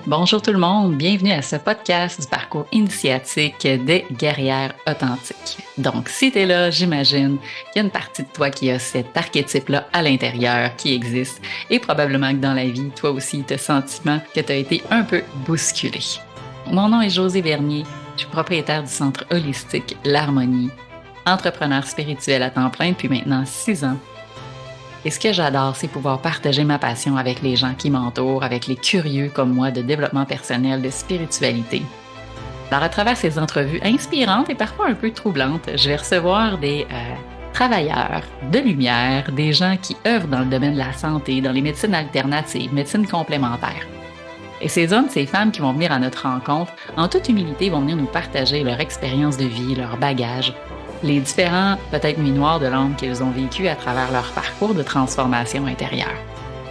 Bonjour tout le monde, bienvenue à ce podcast du parcours initiatique des guerrières authentiques. Donc, si tu es là, j'imagine qu'il y a une partie de toi qui a cet archétype-là à l'intérieur qui existe et probablement que dans la vie, toi aussi, tu as le sentiment que tu as été un peu bousculé. Mon nom est Josée Vernier, je suis propriétaire du centre holistique L'Harmonie, entrepreneur spirituel à temps plein depuis maintenant 6 ans. Et ce que j'adore, c'est pouvoir partager ma passion avec les gens qui m'entourent, avec les curieux comme moi de développement personnel, de spiritualité. Alors, à travers ces entrevues inspirantes et parfois un peu troublantes, je vais recevoir des travailleurs de lumière, des gens qui œuvrent dans le domaine de la santé, dans les médecines alternatives, médecines complémentaires. Et ces hommes, ces femmes qui vont venir à notre rencontre, en toute humilité, vont venir nous partager leur expérience de vie, leur bagage, les différents, peut-être nuits noires de l'âme qu'ils ont vécues à travers leur parcours de transformation intérieure.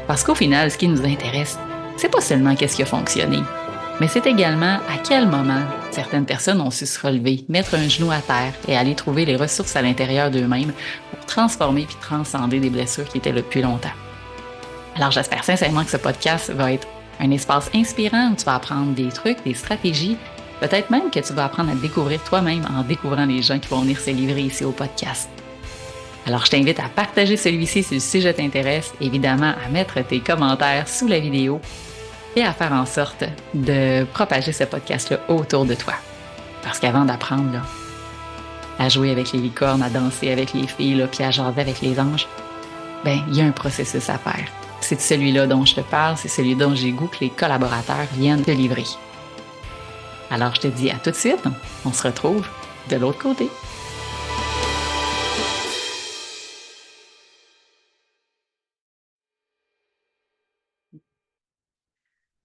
Parce qu'au final, ce qui nous intéresse, c'est pas seulement qu'est-ce qui a fonctionné, mais c'est également à quel moment certaines personnes ont su se relever, mettre un genou à terre et aller trouver les ressources à l'intérieur d'eux-mêmes pour transformer puis transcender des blessures qui étaient là depuis longtemps. Alors j'espère sincèrement que ce podcast va être un espace inspirant où tu vas apprendre des trucs, des stratégies, peut-être même que tu vas apprendre à te découvrir toi-même en découvrant les gens qui vont venir se livrer ici au podcast. Alors je t'invite à partager celui-ci si le sujet t'intéresse, évidemment à mettre tes commentaires sous la vidéo et à faire en sorte de propager ce podcast-là autour de toi. Parce qu'avant d'apprendre là, à jouer avec les licornes, à danser avec les filles, là, puis à jaser avec les anges, ben il y a un processus à faire. C'est celui-là dont je te parle, c'est celui dont j'ai goût que les collaborateurs viennent te livrer. Alors je te dis à tout de suite, on se retrouve de l'autre côté.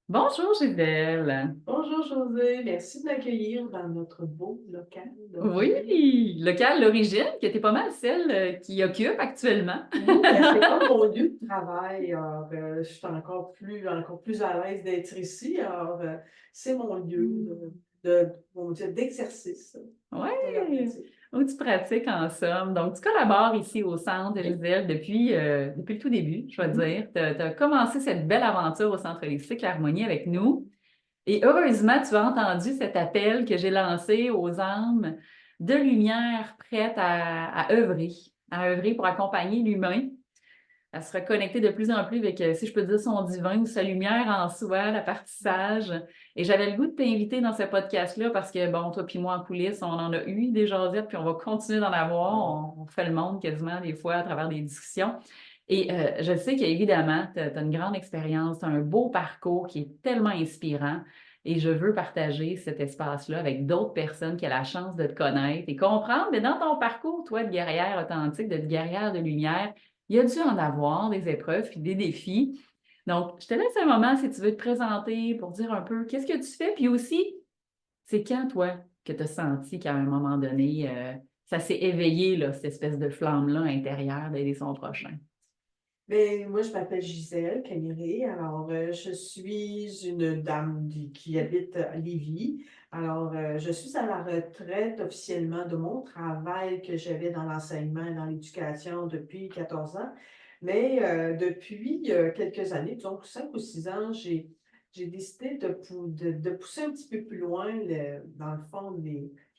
Bonjour Gisèle. Bonjour José, merci de m'accueillir dans notre beau local d'origine. Oui, local l'origine, qui était pas mal celle qui occupe actuellement. Oui, ben, c'est comme mon lieu de travail. Alors, je suis encore plus à l'aise d'être ici. Alors, c'est mon lieu on va dire, d'exercice Oui, de la pratique. où tu pratiques en somme. Donc, tu collabores ici au centre, Oui. Gisèle, depuis le tout début, je vais Mhm. dire. Tu as commencé cette belle aventure au Centre holistique L'Harmonie avec nous. Et heureusement, tu as entendu cet appel que j'ai lancé aux âmes de lumière prêtes à œuvrer pour accompagner l'humain à se reconnecter de plus en plus avec, si je peux dire, son divin ou sa lumière en soi, la partie sage. Et j'avais le goût de t'inviter dans ce podcast-là parce que, bon, toi puis moi en coulisses, on en a eu des jasettes, puis on va continuer d'en avoir. On fait le monde quasiment des fois à travers des discussions. Et je sais qu'évidemment, tu as une grande expérience, tu as un beau parcours qui est tellement inspirant. Et je veux partager cet espace-là avec d'autres personnes qui ont la chance de te connaître et comprendre, mais dans ton parcours, toi, de guerrière authentique, de guerrière de lumière, il y a dû en avoir des épreuves puis des défis. Donc, je te laisse un moment si tu veux te présenter pour dire un peu qu'est-ce que tu fais, puis aussi, c'est quand, toi, que tu as senti qu'à un moment donné, ça s'est éveillé, là, cette espèce de flamme-là intérieure d'aider son prochain. Ben, moi, je m'appelle Gisèle Caniré. Alors, je suis une dame qui habite à Lévis. Alors, je suis à la retraite officiellement de mon travail que j'avais dans l'enseignement et dans l'éducation depuis 14 ans. Mais depuis quelques années, donc 5 ou 6 ans, j'ai décidé de pousser un petit peu plus loin, dans le fond,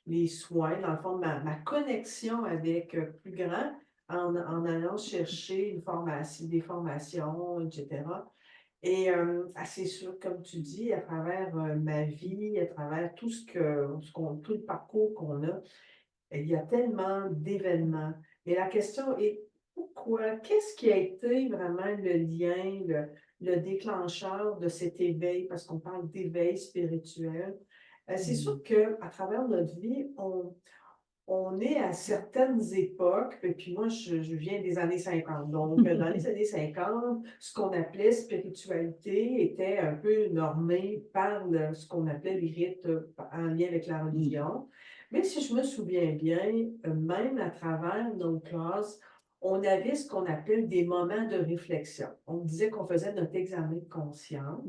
les soins, dans le fond, ma connexion avec plus grand en allant chercher des formations, etc. Et c'est sûr, comme tu dis, à travers ma vie, à travers tout le parcours qu'on a, il y a tellement d'événements. Et la question est pourquoi? Qu'est-ce qui a été vraiment le lien, le déclencheur de cet éveil? Parce qu'on parle d'éveil spirituel. C'est sûr Mm. qu'à travers notre vie, on est à certaines époques, et puis moi, je viens des années 50. Donc, dans les années 50, ce qu'on appelait spiritualité était un peu normé par ce qu'on appelait les rites en lien avec la Mm. religion. Mais si je me souviens bien, même à travers nos classes, on avait ce qu'on appelle des moments de réflexion. On disait qu'on faisait notre examen de conscience.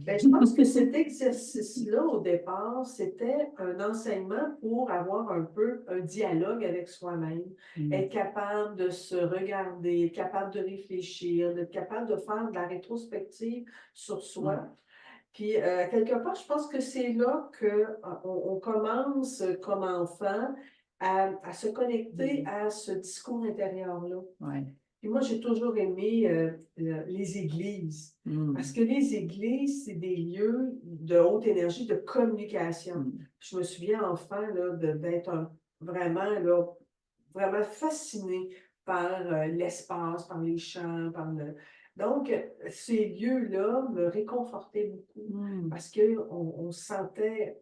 Ben, je pense que cet exercice-là, au départ, c'était un enseignement pour avoir un peu un dialogue avec soi-même, Mm. être capable de se regarder, être capable de réfléchir, d'être capable de faire de la rétrospective sur Ouais. soi. Puis, quelque part, je pense que c'est là qu'on commence comme enfant à se connecter Mm. à ce discours intérieur-là. Ouais. Puis moi, j'ai toujours aimé les églises, parce Mm. que les églises, c'est des lieux de haute énergie, de communication. Mm. Je me souviens, enfant, là, d'être vraiment, là, vraiment fascinée par l'espace, par les chants, par le... Donc, ces lieux-là me réconfortaient beaucoup Mm. parce on sentait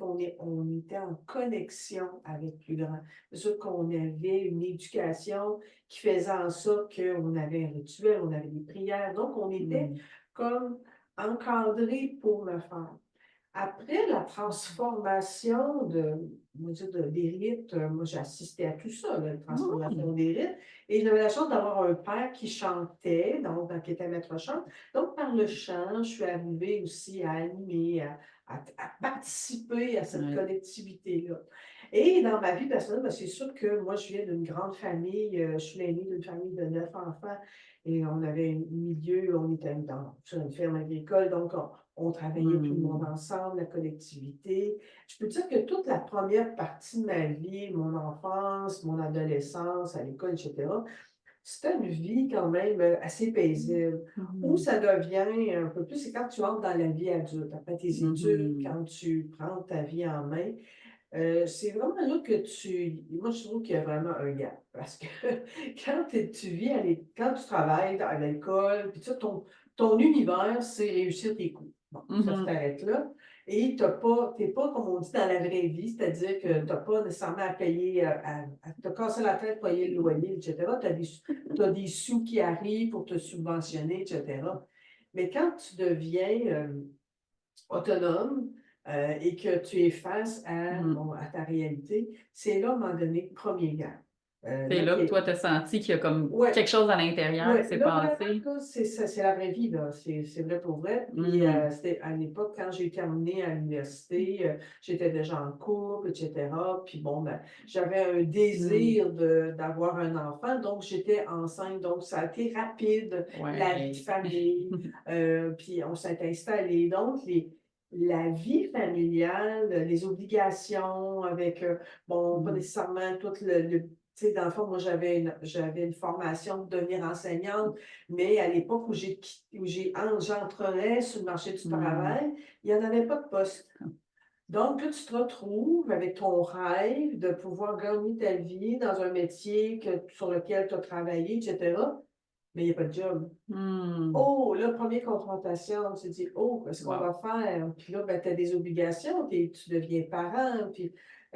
on était en connexion avec le plus grand. C'est sûr qu'on avait une éducation qui faisait en sorte qu'on avait un rituel, on avait des prières. Donc, on était Mm. comme encadré pour le faire. Après la transformation des rites, moi j'ai assisté à tout ça, là, la transformation Mm. des rites, et j'avais la chance d'avoir un père qui chantait, donc qui était maître chant. Donc par le chant, je suis arrivée aussi à animer, à participer à cette Ouais. collectivité-là. Et dans ma vie personnelle, ben, c'est sûr que moi je viens d'une grande famille, je suis l'aînée d'une famille de 9 enfants, et on avait un milieu, on était sur une ferme agricole, donc on travaillait tout le monde Mm. ensemble, la collectivité. Je peux dire que toute la première partie de ma vie, mon enfance, mon adolescence, à l'école, etc., c'était une vie quand même assez paisible. Où Mhm. ça devient un peu plus, c'est quand tu entres dans la vie adulte, après tes études, Mhm. quand tu prends ta vie en main. C'est vraiment là que moi, je trouve qu'il y a vraiment un gap. Parce que tu vis quand tu travailles à l'école, puis ton univers, c'est réussir tes cours. Bon, ça Mhm. s'arrête là. Et t'es pas, comme on dit, dans la vraie vie, c'est-à-dire que tu n'as pas nécessairement à payer, à te casser la tête pour payer le loyer, etc. T'as des sous qui arrivent pour te subventionner, etc. Mais quand tu deviens autonome et que tu es face Mhm. à ta réalité, c'est là, à un moment donné, premier gap. C'est Là, là que toi, tu as senti qu'il y a comme ouais, quelque chose à l'intérieur qui ouais, s'est là, vraiment, passé. là, c'est la vraie vie, là. C'est vrai pour vrai. Puis, Mhm. c'était à l'époque, quand j'ai terminé à l'université, j'étais déjà en couple, etc. Puis, bon, ben, j'avais un Mhm. désir d'avoir un enfant, donc j'étais enceinte. Donc, ça a été rapide, la vie de Ouais. famille. Puis, on s'est installé. Donc, la vie familiale, les obligations avec, bon, pas Mhm. nécessairement tout tu sais, dans le fond, moi, j'avais une formation de devenir enseignante, mais à l'époque j'entrerais sur le marché du Mhm. travail, il n'y en avait pas de poste. Donc, là, tu te retrouves avec ton rêve de pouvoir gagner ta vie dans un métier sur lequel tu as travaillé, etc., mais il n'y a pas de job. Mhm. Oh, là, première confrontation, on se dit, oh, qu'est-ce qu'on va Wow. faire? Puis là, ben, tu as des obligations, tu deviens parent, puis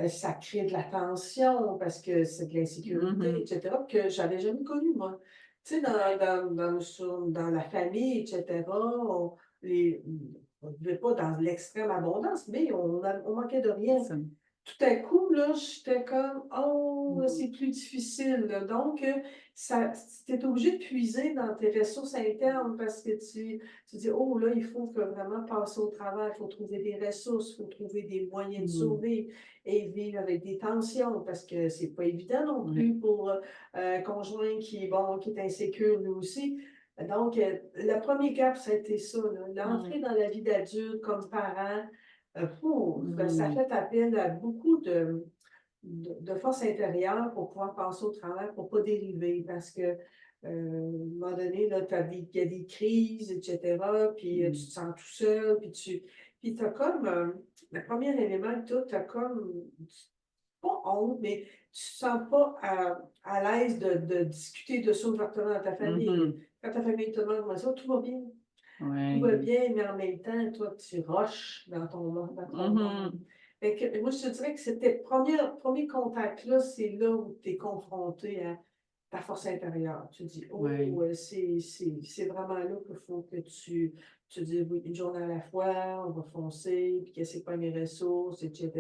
ça crée de la tension parce que c'est de l'insécurité, Mhm. etc., que j'avais jamais connu, moi. Tu sais, dans la famille, etc., les, on ne vivait pas dans l'extrême abondance, mais on manquait de rien. Ça. Tout à coup, là, j'étais comme, oh, là, Mhm. c'est plus difficile, là. Donc, tu es obligé de puiser dans tes ressources internes parce que tu dis, oh, là, il faut vraiment passer au travail, il faut trouver des ressources, il faut trouver des moyens de Mhm. sauver et vivre avec des tensions parce que c'est pas évident non Ouais. plus pour un conjoint bon, qui est insécure lui aussi. Donc, le premier cap, ça a été ça, là. L'entrée Mhm. dans la vie d'adulte comme parent. Ça Mhm. fait appel à beaucoup de force intérieure pour pouvoir passer au travail, pour ne pas dériver, parce que à un moment donné, là, il y a des crises, etc., puis tu te Mhm. sens tout seul, puis tu as comme, le premier élément que tu as comme, pas honte, mais tu ne te sens pas à l'aise de discuter de ça ouvertement dans ta famille. Mhm. Quand ta famille te demande, comment ça, tout va bien. Tout va Ouais. bien, mais en même temps, toi, tu rushes dans ton monde. Mhm. Fait que, moi, je te dirais que premier contact-là, c'est là où tu es confronté à ta force intérieure. Tu dis, Ouais. oh, c'est vraiment là qu'il faut que tu dis, oui, une journée à la fois, on va foncer, puis que c'est pas mes ressources, etc.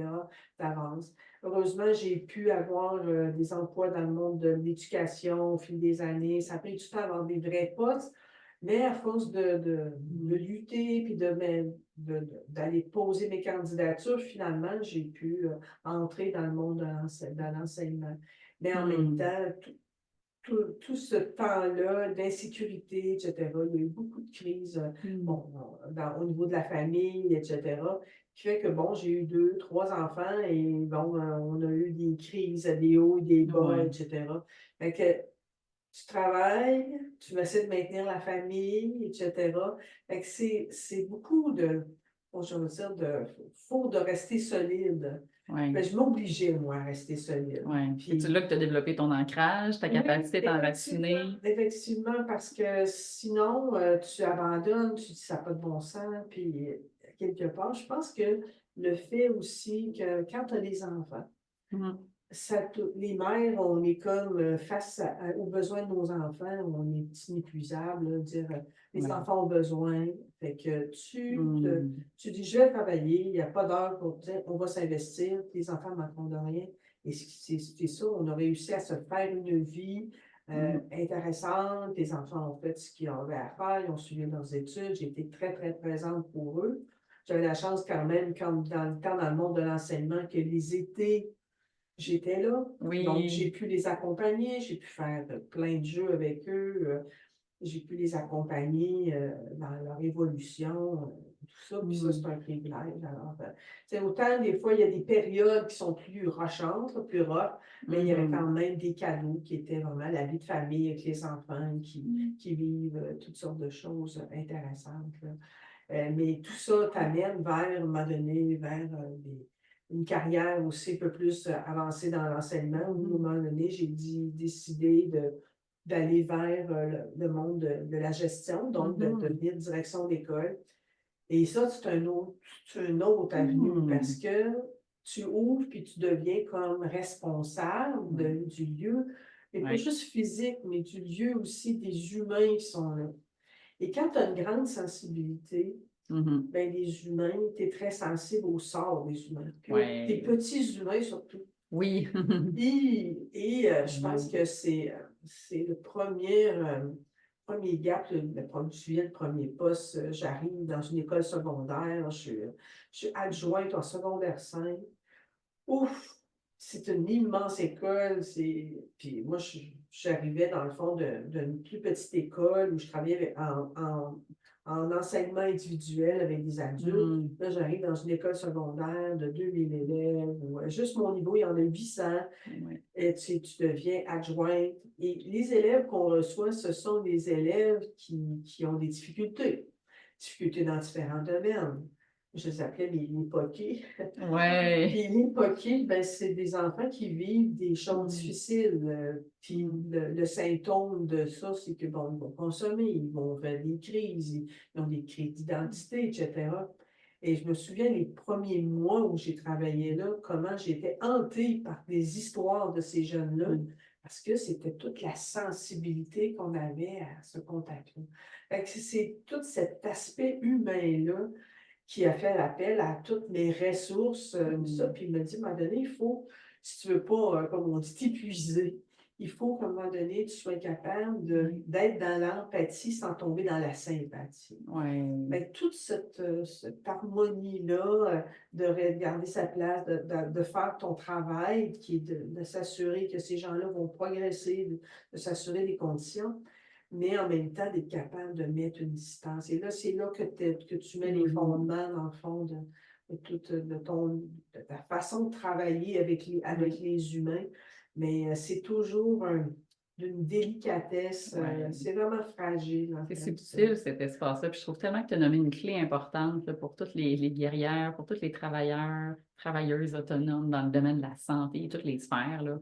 Tu avances. Heureusement, j'ai pu avoir des emplois dans le monde de l'éducation au fil des années. Ça a pris du temps à avoir des vrais postes. Mais à force de Mhm. lutter puis d'aller poser mes candidatures, finalement, j'ai pu entrer dans le monde de l'enseignement. Mais en même Mhm. temps, tout ce temps-là d'insécurité, etc., il y a eu beaucoup de crises, Mm. bon, au niveau de la famille, etc., qui fait que, bon, j'ai eu deux, trois enfants et, bon, on a eu des crises, des hauts, des bas, Ouais, etc. Fait que tu travailles, tu essaies de maintenir la famille, etc. Fait que c'est beaucoup de, bon, je veux dire, faut de rester solide. ouais, Mais je m'obligeais, moi, à rester solide. ouais. C'est Puis, là que tu as développé ton ancrage, ta oui, capacité effectivement, d'enraciner. effectivement, parce que sinon, tu abandonnes, tu dis ça n'a pas de bon sens, puis quelque part, je pense que le fait aussi que quand tu as des enfants, Mm. les mères, on est comme face aux besoins de nos enfants, on est inépuisable, là, dire les Ouais. enfants ont besoin. Fait que Mm. tu dis je vais travailler, il n'y a pas d'heure pour dire on va s'investir, les enfants ne manqueront de rien. Et c'est ça, on a réussi à se faire une vie Mm. intéressante. Les enfants ont fait ce qu'ils avaient à faire, ils ont suivi leurs études, j'ai été très, très présente pour eux. J'avais la chance quand même, comme dans le temps, dans le monde de l'enseignement, que les étés, j'étais là, donc j'ai Oui. pu les accompagner, j'ai pu faire plein de jeux avec eux, j'ai pu les accompagner dans leur évolution, tout ça, puis ça, c'est Mm. un privilège. Alors, autant des fois, il y a des périodes qui sont plus rochantes, là, plus rough, mais il y avait quand Mhm. même des cadeaux qui étaient vraiment la vie de famille avec les enfants Mm. qui vivent toutes sortes de choses intéressantes, là. Mais tout ça t'amène vers, à un moment donné, vers une carrière aussi un peu plus avancée dans l'enseignement, où à un Mhm. moment donné, j'ai décidé d'aller vers le monde de la gestion, donc de Mhm. devenir direction d'école. Et ça, c'est une autre avenue parce Mhm. que tu ouvres puis tu deviens comme responsable Ouais. du lieu, et pas Ouais. juste physique, mais du lieu aussi, des humains qui sont là. Et quand tu as une grande sensibilité, Mhm. ben, les humains, tu es très sensible au sort des humains, puis des Ouais. petits humains surtout. Oui. Je pense que c'est le premier gap, je suis le premier poste. J'arrive dans une école secondaire, je suis adjointe en secondaire 5. Ouf! C'est une immense école. Puis moi, j'arrivais dans le fond d'une plus petite école où je travaillais en enseignement individuel avec des adultes. Mm. Là, j'arrive dans une école secondaire de 2000 élèves, où juste mon niveau, il y en a 800. Ouais. Et tu deviens adjointe. Et les élèves qu'on reçoit, ce sont des élèves qui ont des difficultés. Difficultés dans différents domaines. Je les appelais les poqués. Ouais. Puis les poqués, ben, c'est des enfants qui vivent des choses Mm. difficiles. Puis Mm. le symptôme de ça, c'est que bon, ils vont consommer, ils vont faire des crises, ils ont des crises d'identité, etc. Et je me souviens les premiers mois où j'ai travaillé là, comment j'étais hantée par des histoires de ces jeunes-là, Mm. parce que c'était toute la sensibilité qu'on avait à ce contact-là. Fait que c'est tout cet aspect humain-là qui a fait l'appel à toutes mes ressources, ça, Mm. puis il m'a dit, à un moment donné, il faut, si tu veux pas, comme on dit, t'épuiser, il faut qu'à un moment donné, tu sois capable Ouais. d'être dans l'empathie sans tomber dans la sympathie. Ouais. Mais toute cette harmonie-là, de regarder sa place, de faire ton travail, qui est de s'assurer que ces gens-là vont progresser, de s'assurer des conditions, mais en même temps d'être capable de mettre une distance. Et là, c'est là que tu mets les Mhm. fondements, dans le fond, de ta façon de travailler avec Ouais. les humains. Mais c'est toujours d'une délicatesse. Ouais. C'est vraiment fragile, en C'est fait. subtil cet espace-là. Puis je trouve tellement que tu as nommé une clé importante là, pour toutes les guerrières, pour tous les travailleurs, travailleuses autonomes dans le domaine de la santé et toutes les sphères, là.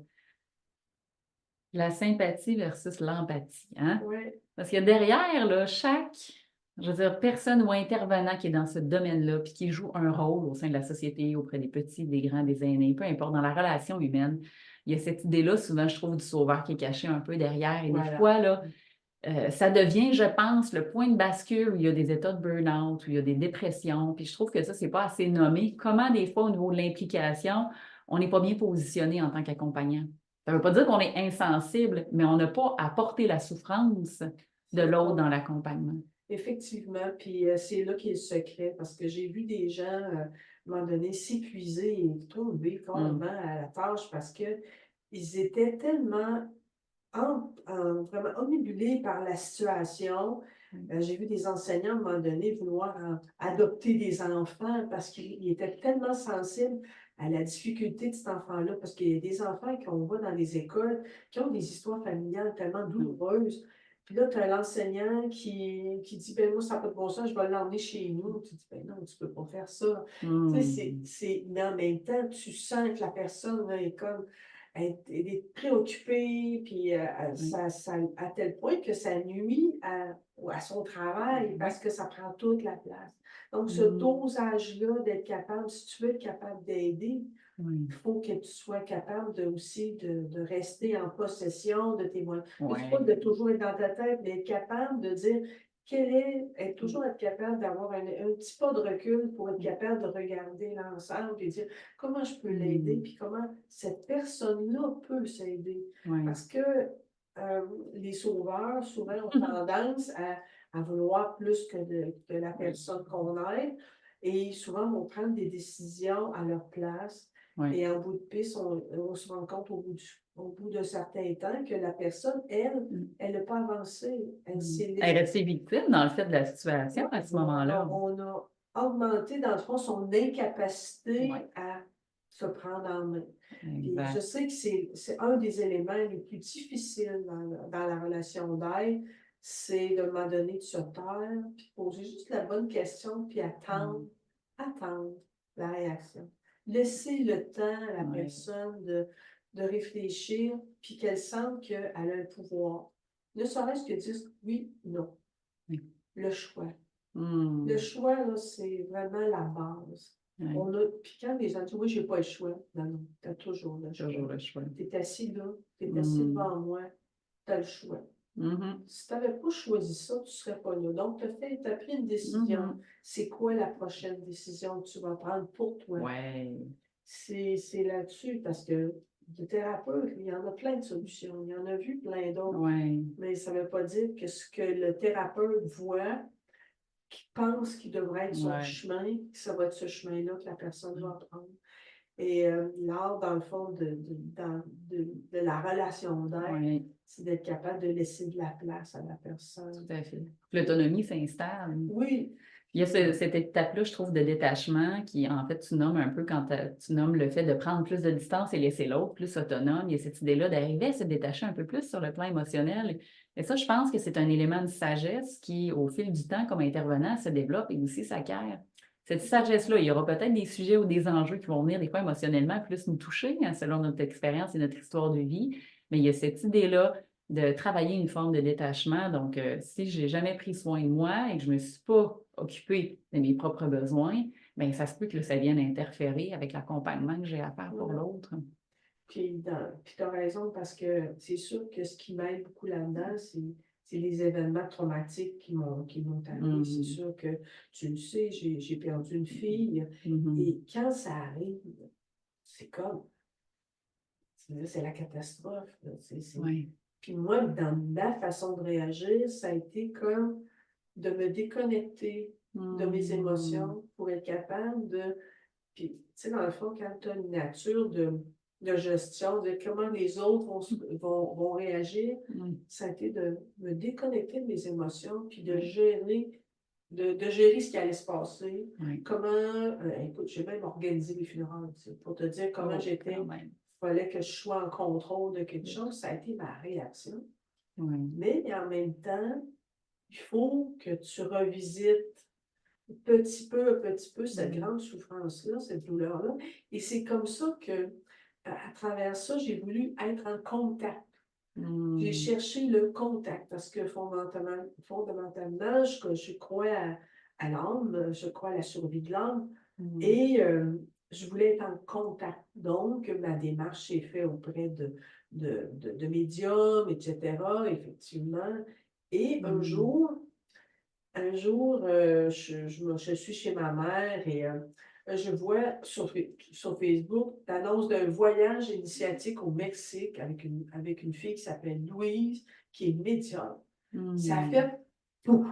La sympathie versus l'empathie, hein? Oui, Parce que derrière, là, je veux dire, personne ou intervenant qui est dans ce domaine-là, puis qui joue un rôle au sein de la société, auprès des petits, des grands, des aînés, peu importe, dans la relation humaine, il y a cette idée-là, souvent, je trouve, du sauveur qui est caché un peu derrière. Et des voilà. fois, là, ça devient, je pense, le point de bascule où il y a des états de burn-out, où il y a des dépressions. Puis je trouve que ça, c'est pas assez nommé. Comment, des fois, au niveau de l'implication, on n'est pas bien positionné en tant qu'accompagnant. Ça ne veut pas dire qu'on est insensible, mais on n'a pas à porter la souffrance de C'est l'autre ça. dans l'accompagnement. Effectivement, puis c'est là qu'est le secret, parce que j'ai vu des gens, à un moment donné, s'épuiser et tomber carrément Hum, à la tâche parce que ils étaient tellement vraiment omnibulée par la situation. J'ai vu des enseignants, à un moment donné, vouloir adopter des enfants parce qu'ils étaient tellement sensibles à la difficulté de cet enfant-là, parce qu'il y a des enfants qu'on voit dans les écoles qui ont des histoires familiales tellement douloureuses. Puis là, tu as l'enseignant qui dit, ben moi, ça n'a pas de bon sens, je vais l'emmener chez nous. Tu dis, ben non, tu ne peux pas faire ça. Tu sais, mais en même temps, tu sens que la personne là, est comme, elle est préoccupée, puis à tel point que ça nuit à son travail parce que ça prend toute la place. Donc, ce dosage-là d'être capable, si tu veux être capable d'aider, il faut que tu sois capable aussi de rester en possession de tes moyens. Pas de toujours être dans ta tête, mais être capable de dire toujours être capable d'avoir un petit pas de recul pour être capable de regarder l'ensemble et dire comment je peux l'aider, puis comment cette personne-là peut s'aider. Parce que les sauveurs, souvent, ont tendance à vouloir plus que la personne qu'on aide, et souvent vont prendre des décisions à leur place. Et en bout de piste, on se rend compte au bout de certains temps que la personne, elle n'a pas avancé. Elle s'est Elle est restée victime, dans le fait, de la situation à ce moment-là. On a augmenté, dans le fond, son incapacité à se prendre en main. Puis je sais que c'est un des éléments les plus difficiles dans la relation d'aide, c'est de moment donné de se taire, puis poser juste la bonne question, puis attendre la réaction. Laisser le temps à la personne de réfléchir, puis qu'elle sente qu'elle a un pouvoir. Ne serait-ce que dire oui, non. Le choix. Le choix, là, c'est vraiment la base. Puis quand les gens disent oui, j'ai pas le choix, non, tu as toujours le choix. Tu es assis là, tu es assis devant moi, tu as le choix. Si tu n'avais pas choisi ça, tu ne serais pas là. Donc, tu as pris une décision. C'est quoi la prochaine décision que tu vas prendre pour toi? C'est là-dessus, parce que le thérapeute, il y en a plein de solutions. Il y en a vu plein d'autres. Mais ça ne veut pas dire que ce que le thérapeute voit, qui pense qu'il devrait être son chemin, que ça va être ce chemin-là que la personne va prendre. Et l'art, dans le fond, de la relation d'aide, c'est d'être capable de laisser de la place à la personne. Tout à fait. L'autonomie s'installe. Oui. Il y a cette étape-là, je trouve, de détachement qui, en fait, tu nommes un peu quand tu nommes le fait de prendre plus de distance et laisser l'autre plus autonome. Il y a cette idée-là d'arriver à se détacher un peu plus sur le plan émotionnel. Et ça, je pense que c'est un élément de sagesse qui, au fil du temps, comme intervenant, se développe et aussi s'acquiert. Cette sagesse-là, il y aura peut-être des sujets ou des enjeux qui vont venir des fois émotionnellement plus nous toucher, hein, selon notre expérience et notre histoire de vie. Mais il y a cette idée-là de travailler une forme de détachement. Donc, si je n'ai jamais pris soin de moi et que je ne me suis pas occupée de mes propres besoins, bien, ça se peut que ça vienne interférer avec l'accompagnement que j'ai à faire pour l'autre. Puis tu as raison, parce que c'est sûr que ce qui m'aide beaucoup là-dedans, c'est les événements traumatiques qui m'ont arrivé. C'est sûr que tu le sais, j'ai perdu une fille. Et quand ça arrive, c'est comme, c'est la catastrophe. Puis moi, dans ma façon de réagir, ça a été comme de me déconnecter de mes émotions pour être capable de... Puis, tu sais, dans le fond, quand tu as une nature de gestion, de comment les autres vont réagir, ça a été de me déconnecter de mes émotions, puis de gérer ce qui allait se passer. Comment, écoute, j'ai même organisé les funérailles, pour te dire comment j'étais. Il fallait que je sois en contrôle de quelque chose. Ça a été ma réaction. Mais en même temps, il faut que tu revisites petit peu à petit peu cette grande souffrance-là, cette douleur-là. Et c'est comme ça que, à travers ça, j'ai voulu être en contact. J'ai cherché le contact parce que fondamentalement, je crois à l'âme, je crois à la survie de l'âme. Et je voulais être en contact. Donc, ma démarche s'est faite auprès de médiums, etc., effectivement. Et un jour, je suis chez ma mère et je vois sur Facebook l'annonce d'un voyage initiatique au Mexique avec une fille qui s'appelle Louise, qui est médium. Ça a fait pouf!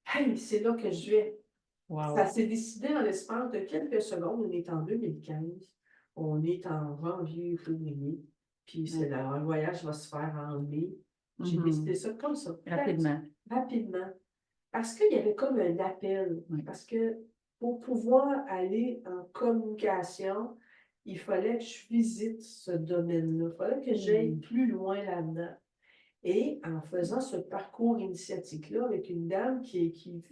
Hey, c'est là que je vais. Ça s'est décidé en l'espace de quelques secondes. On est en 2015. On est en janvier, février. puis Ouais. le voyage va se faire en mai. J'ai Mhm. décidé ça comme ça, Rapidement. rapidement. Parce qu'il y avait comme un appel. Oui. Parce que pour pouvoir aller en communication, il fallait que je visite ce domaine-là. Il fallait que j'aille plus loin là-dedans. Et en faisant ce parcours initiatique-là avec une dame qui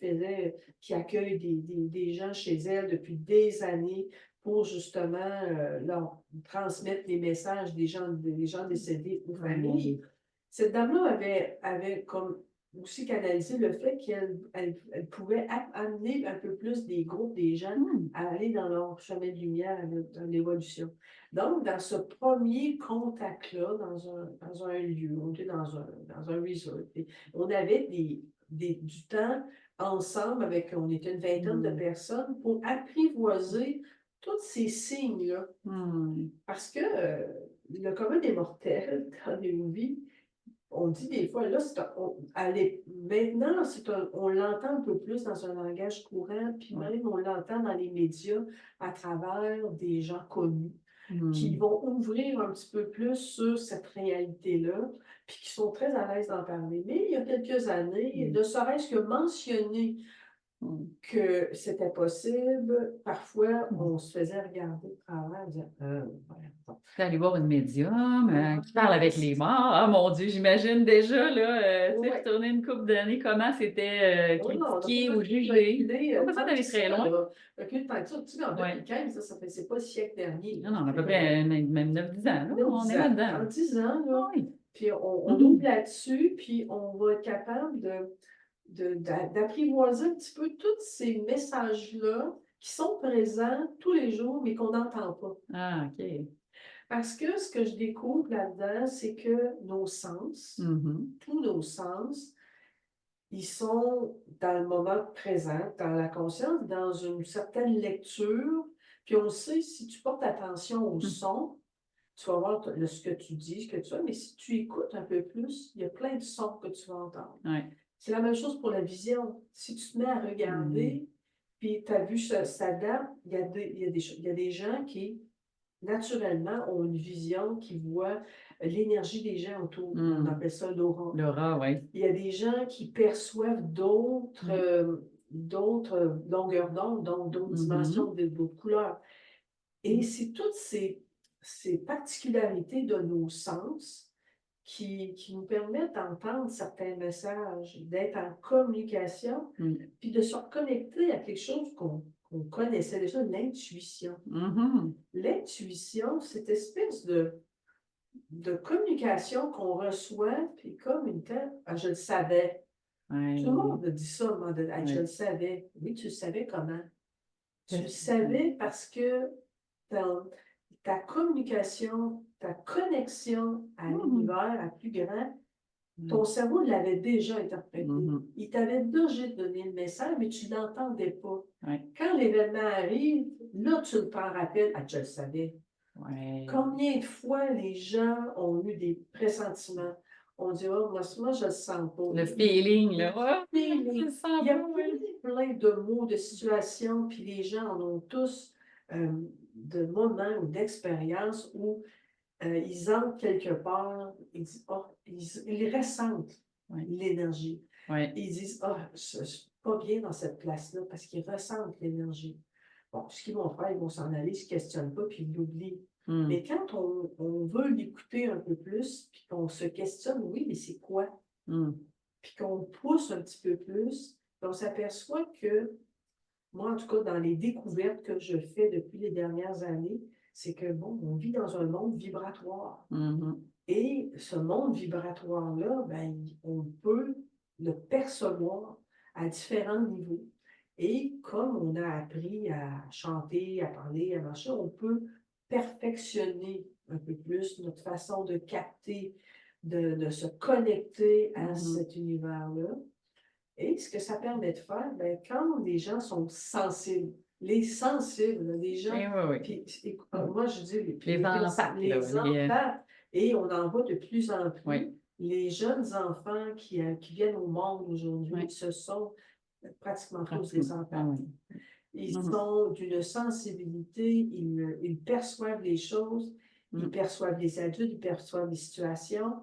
accueille des gens chez elle depuis des années pour justement leur transmettre les messages des gens décédés aux familles, cette dame-là avait comme aussi canalisé le fait qu'elle pouvait amener un peu plus des groupes, des gens à aller dans leur chemin de lumière, dans l'évolution. Donc, dans ce premier contact-là, dans un lieu, on était dans un resort, et on avait du temps ensemble on était une vingtaine de personnes pour apprivoiser tous ces signes-là. Parce que le commun des mortels dans nos vies, on dit des fois, là, maintenant, on l'entend un peu plus dans un langage courant, puis même on l'entend dans les médias à travers des gens connus qui vont ouvrir un petit peu plus sur cette réalité-là, puis qui sont très à l'aise d'en parler. Mais il y a quelques années, ne serait-ce que mentionner que c'était possible, parfois on se faisait regarder de travers en disant T'es allé voir une médium qui parle avec les morts. Ah mon Dieu, j'imagine déjà, là, tu sais, retourner une couple d'années, comment c'était critiqué ou jugé. On peut pas aller très loin. Recul tant que ça, tu sais, en 2015, c'est pas le siècle dernier. Non, à peu près même 9-10 ans. Là, on est là-dedans. En 10 ans, là. Oui. Puis on ouvre là-dessus, puis on va être capable d'apprivoiser un petit peu tous ces messages-là qui sont présents tous les jours, mais qu'on n'entend pas. Ah, OK. Parce que ce que je découvre là-dedans, c'est que nos sens, tous nos sens, ils sont dans le moment présent, dans la conscience, dans une certaine lecture. Puis on sait, si tu portes attention au son, tu vas voir ce que tu dis, ce que tu as, mais si tu écoutes un peu plus, il y a plein de sons que tu vas entendre. Ouais. C'est la même chose pour la vision. Si tu te mets à regarder, puis tu as vu ça date, il y a des gens qui, naturellement, ont une vision, qui voient l'énergie des gens autour. On appelle ça l'aura. L'aura, oui. Il y a des gens qui perçoivent d'autres longueurs d'onde, donc d'autres dimensions, d'autres couleurs. Et c'est toutes ces particularités de nos sens qui nous permettent d'entendre certains messages, d'être en communication, puis de se reconnecter à quelque chose qu'on connaissait déjà, l'intuition. L'intuition, cette espèce de communication qu'on reçoit, puis comme une telle, je le savais. Tout le monde a dit ça à un moment donné, je le savais. Oui, tu le savais comment? Tu le savais parce que ta communication, ta connexion à l'univers, à plus grand, ton cerveau l'avait déjà interprété. Il t'avait déjà donné le message, mais tu ne l'entendais pas. Quand l'événement arrive, là, tu le t'en rappelles. Je le savais. Combien de fois les gens ont eu des pressentiments? On dit, oh, moi, je le sens pas. Le feeling, là. Il y a plein de mots, de situations, puis les gens en ont tous de moments ou d'expériences où ils entrent quelque part, ils ressentent l'énergie. Ils disent, je ne suis pas bien dans cette place-là parce qu'ils ressentent l'énergie. Bon, ce qu'ils vont faire, ils vont s'en aller, ils ne se questionnent pas, puis ils l'oublient. Mais quand on veut l'écouter un peu plus, puis qu'on se questionne, oui, mais c'est quoi? Puis qu'on pousse un petit peu plus, on s'aperçoit que, moi, en tout cas, dans les découvertes que je fais depuis les dernières années, c'est que, bon, on vit dans un monde vibratoire. Et ce monde vibratoire-là, ben, on peut le percevoir à différents niveaux. Et comme on a appris à chanter, à parler, à marcher, on peut perfectionner un peu plus notre façon de capter, de se connecter à cet univers-là. Et ce que ça permet de faire, ben, quand les gens sont sensibles, les sensibles, les gens, puis, moi je dis les enfants, et on en voit de plus en plus, les jeunes enfants qui viennent au monde aujourd'hui, ce sont pratiquement tous des enfants. Ils sont d'une sensibilité, ils perçoivent les choses Ils Mm. perçoivent les adultes, ils perçoivent les situations.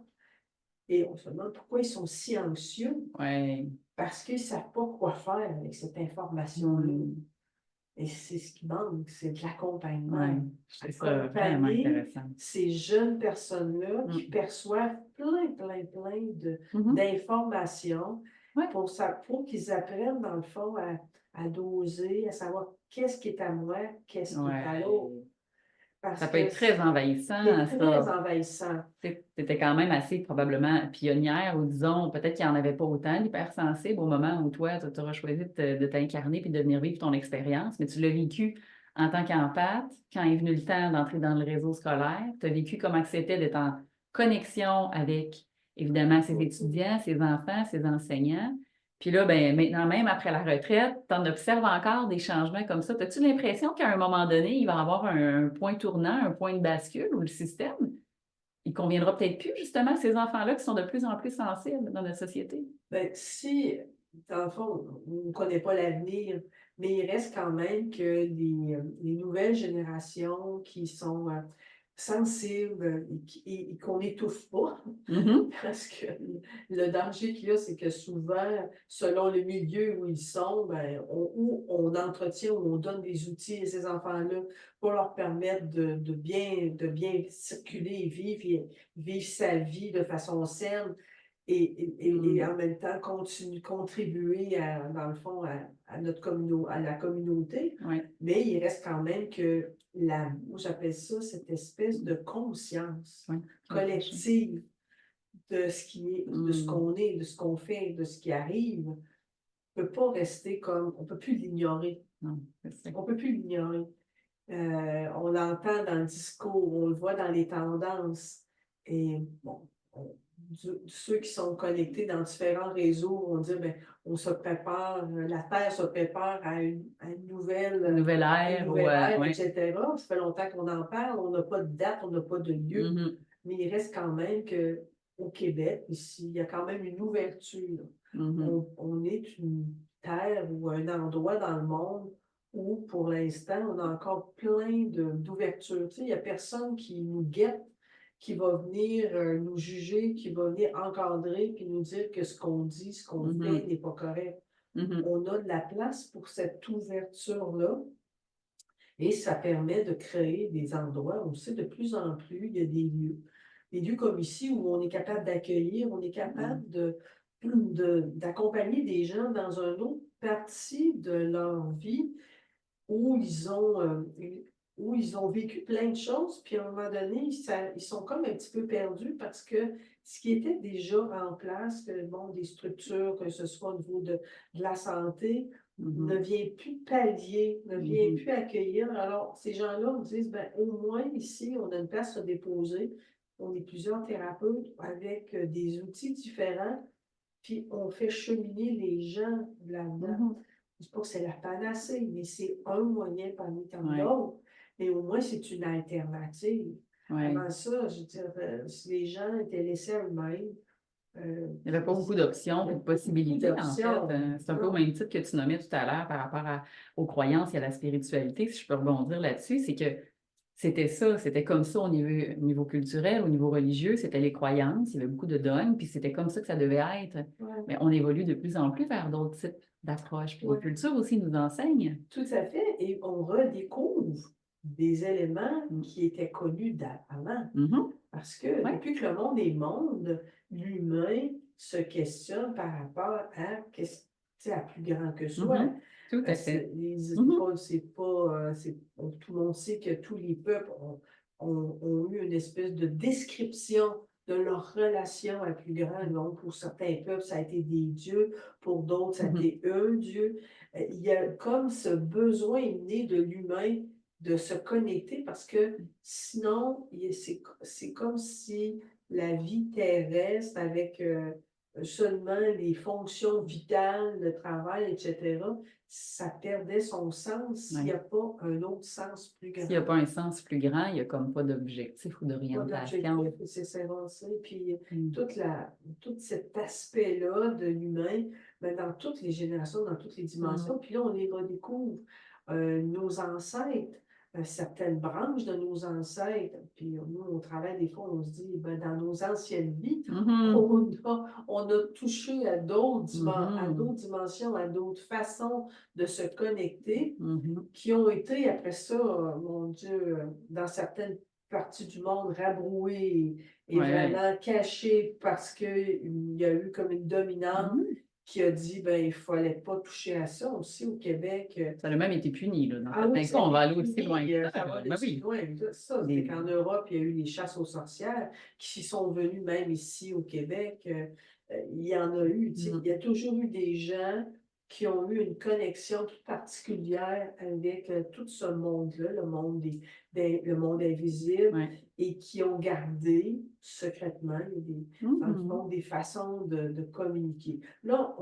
Et on se demande pourquoi ils sont si anxieux. Ouais. Parce qu'ils ne savent pas quoi faire avec cette information-là. Mm. Et c'est ce qui manque, c'est de l'accompagnement. Ouais. Je trouve ça vraiment Accompagner intéressant. ces jeunes personnes-là qui Mm. perçoivent plein Mhm. d'informations Ouais. pour qu'ils apprennent, dans le fond, à doser, à savoir qu'est-ce qui est à moi, qu'est-ce qui est à l'autre. Ouais. Parce Ça peut que être très c'est envahissant, très ça. envahissant. Tu étais quand même assez probablement pionnière, ou disons, peut-être qu'il n'y en avait pas autant d'hypersensibles au moment où toi, tu auras choisi de t'incarner puis de venir vivre ton expérience, mais tu l'as vécu en tant qu'empathe, quand est venu le temps d'entrer dans le réseau scolaire. Tu as vécu comment que c'était d'être en connexion avec, évidemment, ses étudiants, ses enfants, ses enseignants. Puis là, ben, maintenant, même après la retraite, tu en observes encore des changements comme ça. As-tu l'impression qu'à un moment donné, il va y avoir un point tournant, un point de bascule où le système il conviendra peut-être plus justement à ces enfants-là qui sont de plus en plus sensibles dans notre société. Ben, si, dans le fond, on ne connaît pas l'avenir, mais il reste quand même que les nouvelles générations qui sont sensibles et qu'on n'étouffe pas, Mhm. parce que le danger qu'il y a, c'est que souvent, selon le milieu où ils sont, ben, où on entretient, où on donne des outils à ces enfants-là pour leur permettre de bien circuler et vivre sa vie de façon saine et en Mm. même temps contribuer dans le fond à à la communauté. Ouais. Mais il reste quand même que moi j'appelle ça cette espèce de conscience Ouais. Réfléchis. collective de ce qui est, de ce Mm. qu'on est, de ce qu'on fait, de ce qui arrive, ne peut pas rester comme, on peut plus l'ignorer. Non, c'est ça. On peut plus l'ignorer. On l'entend dans le discours, on le voit dans les tendances. Et bon, ceux qui sont connectés dans différents réseaux vont dire, ben, on se prépare, la Terre se prépare Une nouvelle à une ère ou nouvelle ère, ouais. etc. Ça fait longtemps qu'on en parle, on n'a pas de date, on n'a pas de lieu, Mhm. mais il reste quand même qu'au Québec, ici, il y a quand même une ouverture. Mhm. On est une terre ou un endroit dans le monde où, pour l'instant, on a encore plein d'ouvertures. Tu sais, il n'y a personne qui nous guette, qui va venir nous juger, qui va venir encadrer puis nous dire que ce qu'on dit, ce qu'on fait Mhm. n'est pas correct. Mhm. On a de la place pour cette ouverture-là et ça permet de créer des endroits. On sait de plus en plus, il y a des lieux comme ici où on est capable d'accueillir, on est capable d'accompagner des gens dans une autre partie de leur vie où où ils ont vécu plein de choses, puis à un moment donné, ils sont comme un petit peu perdus parce que ce qui était déjà en place, que, bon, des structures, que ce soit au niveau de la santé, ne Mhm. vient plus pallier, ne vient Mhm. plus accueillir. Alors, ces gens-là me disent, ben, au moins ici, on a une place à se déposer. On est plusieurs thérapeutes avec des outils différents, puis on fait cheminer les gens là-dedans. Mhm. Je ne dis pas que c'est la panacée, mais c'est un moyen parmi tant Ouais. d'autres. Mais au moins, c'est une alternative. Ouais. Avant ça, je veux dire, si les gens étaient laissés à eux-mêmes, Il n'y avait pas beaucoup il d'options n'y et a de pas beaucoup possibilités, en fait. d'options. C'est un peu au Non. même titre que tu nommais tout à l'heure par rapport aux croyances et à la spiritualité, si je peux rebondir là-dessus, c'est que c'était ça, c'était comme ça au niveau culturel, au niveau religieux, c'était les croyances, il y avait beaucoup de dogmes, puis c'était comme ça que ça devait être. Ouais. Mais on évolue de plus en plus vers d'autres types d'approches, puis les Ouais. cultures aussi nous enseignent. Tout à fait. Et on redécouvre des éléments Mm. qui étaient connus avant. Mhm. Parce que Ouais. depuis que le monde est monde, l'humain se questionne par rapport à, qu'est-ce, tu sais, à plus grand que soi. Mhm. Tout à fait. Mhm. Tout le monde sait que tous les peuples ont eu une espèce de description de leur relation à plus grand. Donc, pour certains peuples, ça a été des dieux, pour d'autres, ça a Mhm. été un dieu. Il y a comme ce besoin inné de l'humain de se connecter parce que sinon, c'est comme si la vie terrestre avec seulement les fonctions vitales, le travail, etc., ça perdait son sens s'il n'y Ouais. a pas un autre sens plus S'il n'y a grand. pas un sens plus grand, il n'y a comme pas d'objectif ou Pas d'objectif, d'orientation. et c'est s'avancer. Puis Mm. tout cet aspect-là de l'humain, ben, dans toutes les générations, dans toutes les Mm. dimensions, puis là, on les redécouvre. Nos ancêtres, certaines branches de nos ancêtres. Puis nous, on travaille des fois, on se dit, ben, dans nos anciennes vies, Mhm. on a touché à à Mhm. d'autres dimensions, à d'autres façons de se connecter Mhm. qui ont été, après ça, mon Dieu, dans certaines parties du monde, rabrouées et Ouais. vraiment cachées parce qu'il y a eu comme une dominante Mhm. qui a dit, ben, il ne fallait pas toucher à ça aussi au Québec. Ça a même été puni, là. Dans Ah oui, certains ça a cas, on été va aller aussi loin fini, que ça, ça va là. aller Ben aussi oui. loin. Ça, c'est Des... qu'en Europe, il y a eu les chasses aux sorcières qui sont venues même ici au Québec. Il y en a eu, tu sais, il y a Mhm. toujours eu des gens qui ont eu une connexion toute particulière avec tout ce monde-là, le monde invisible, Ouais. et qui ont gardé secrètement, il y a dans le Mhm. fond, des façons de communiquer. Là,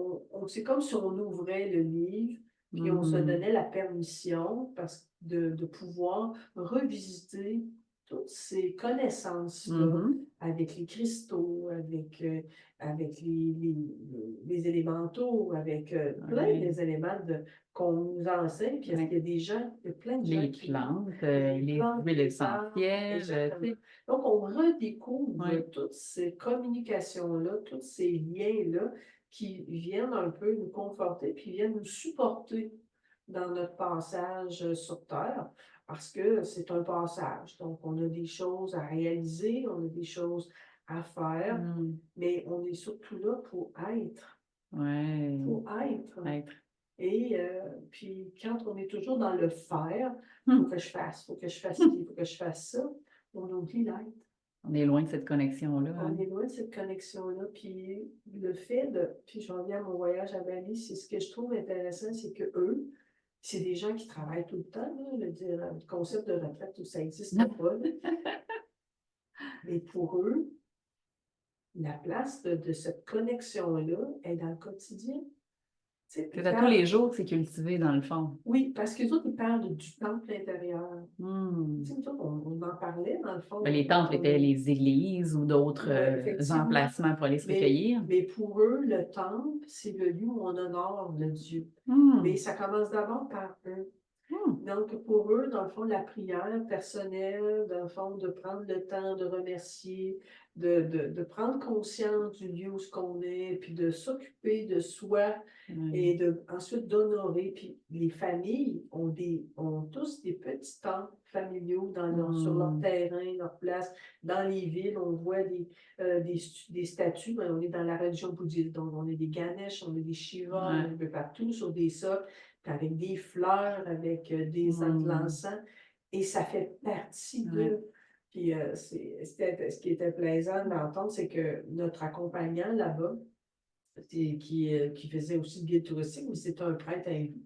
c'est comme si on ouvrait le livre puis on se Mhm. donnait la permission de pouvoir revisiter toutes ces connaissances-là Mhm. avec les cristaux, avec les élémentaux, avec plein Ouais. des éléments qu'on nous enseigne. Puis est-ce Ouais. qu'il y a des gens, il y a plein de gens Les qui plantes, les les plantes, huiles les arbres, essentielles, tu exactement. sais. Donc, on redécouvre Ouais. toutes ces communications-là, tous ces liens-là qui viennent un peu nous conforter, puis viennent nous supporter dans notre passage sur Terre, parce que c'est un passage. Donc, on a des choses à réaliser, on a des choses à faire, Mhm. mais on est surtout là pour être, Ouais. pour être. Être. Et puis, quand on est toujours dans le faire, il faut Hum. que je fasse, il faut que je fasse ci, il faut que je fasse ça, on oublie l'être. On est loin de cette connexion-là, On hein. est loin de cette connexion-là. Puis puis je reviens à mon voyage à Bali, c'est ce que je trouve intéressant, c'est que eux, c'est des gens qui travaillent tout le temps, là, le concept de retraite, tout ça n'existe pas, là. Mais pour eux, la place de cette connexion-là est dans le quotidien. Tu sais, C'est ils à tous les parlent, jours que c'est cultivé, dans le fond. oui, parce que les autres, ils parlent du temple intérieur. Tu sais, Hmm. nous autres, on en parlait, dans le Ben, fond, les quand temples on étaient est. les églises ou d'autres Oui, effectivement. emplacements pour aller se recueillir. Mais pour eux, le temple, c'est le lieu où on honore le Dieu. Mais Hmm. ça commence d'abord par eux. Hmm. Donc, pour eux, dans le fond, la prière personnelle, dans le fond, de prendre le temps de remercier, de prendre conscience du lieu où ce qu'on est, puis de s'occuper de soi et Ouais. ensuite d'honorer. Puis les familles ont tous des petits temples familiaux sur leur Hmm. terrain, leur place. Dans les villes, on voit des statues. Ben, on est dans la religion bouddhiste, donc on a des Ganesh, on a des Shiva, on a Ouais. un peu partout sur des socles avec des fleurs, avec des actes de Hmm. l'encens, et ça fait partie Ouais. de. Puis ce qui était plaisant d'entendre, c'est que notre accompagnant là-bas, qui faisait aussi le guide touristique, mais c'est un prêtre hindou,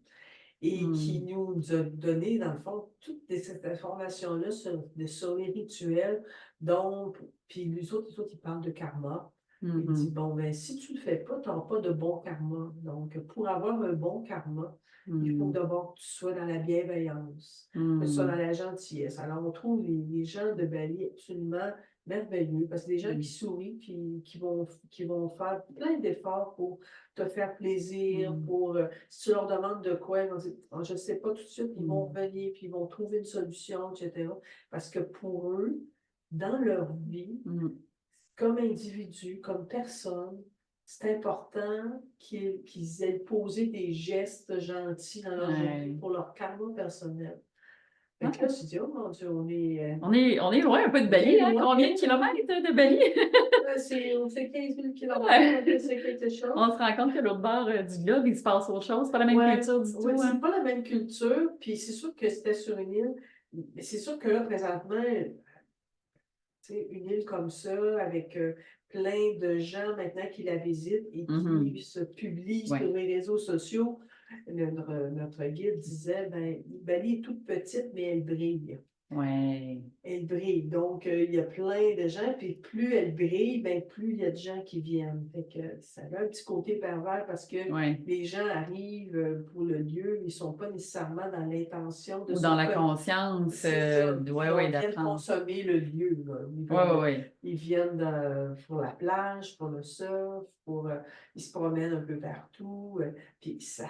et qui Hmm. nous a donné, dans le fond, cette information-là sur les rituels. Donc, puis les autres, ils parlent de karma. Il dit, Mhm. bon, ben, si tu ne le fais pas, tu n'auras pas de bon karma. Donc, pour avoir un bon karma, il faut Hmm. d'abord que tu sois dans la bienveillance, que tu sois dans Hmm. la gentillesse. Alors, on trouve les gens de Bali absolument merveilleux, parce que des gens qui Hmm. sourient, puis qui vont faire plein d'efforts pour te faire plaisir, Hmm. pour si tu leur demandes de quoi, ils vont dire, ah, je ne sais pas tout de suite, ils vont Hmm. venir, puis ils vont trouver une solution, etc. Parce que pour eux, dans leur vie, Hmm. comme individu, comme personne, c'est important qu'ils aient posé des gestes gentils dans leur journée Ouais. pour leur karma personnel. Fait que là, Ouais. je me dis, oh mon Dieu, On est loin un peu de on est Bali, hein? loin, Combien de kilomètres de Bali? on fait 15 000 kilomètres, Ouais. on fait c'est quelque On chose. se rend compte que l'autre bord du globe, il se passe autre chose. C'est pas la même Ouais, culture du ouais, tout, c'est hein? pas la même culture, puis c'est sûr que c'était sur une île, mais c'est sûr que là, présentement, tu sais, une île comme ça, avec plein de gens maintenant qui la visitent et qui Mhm. se publient sur Ouais. les réseaux sociaux, notre guide disait, ben, Bali est toute petite, mais elle brille. Ouais. Elle brille. Donc, il y a plein de gens, puis plus elle brille, ben, plus il y a de gens qui viennent. Fait que ça a un petit côté pervers parce que Ouais. les gens arrivent pour le lieu, ils ne sont pas nécessairement dans l'intention de Ou se dans la connecter. conscience, C'est ça. ouais, ouais, Ils viennent d'apprendre. consommer le lieu, là. Ouais, ouais, ouais. Ils viennent pour la plage, pour le surf, ils se promènent un peu partout. Puis ça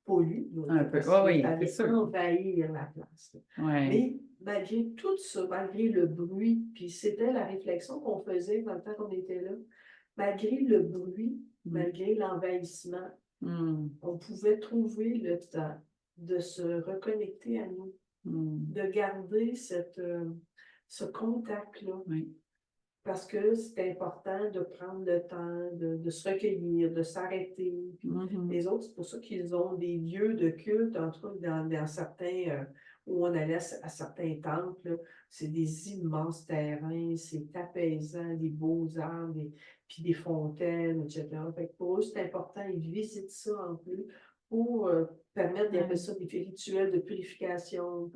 pollue, Un peu. parce Oui, que oui, ça c'est vient sûr. envahir la place. Oui. Mais malgré tout ça, malgré le bruit, puis c'était la réflexion qu'on faisait dans le temps qu'on était là, malgré le bruit, malgré l'envahissement, on pouvait trouver le temps de se reconnecter à nous, de garder ce contact-là. Oui. Parce que c'est important de prendre le temps de se recueillir, de s'arrêter. Puis les autres, c'est pour ça qu'ils ont des lieux de culte, entre autres dans certains, où on allait à certains temples, c'est des immenses terrains, c'est apaisant, des beaux arbres, puis des fontaines, etc. Fait que pour eux, c'est important, ils visitent ça en plus pour permettre, ils appellent ça des rituels de purification.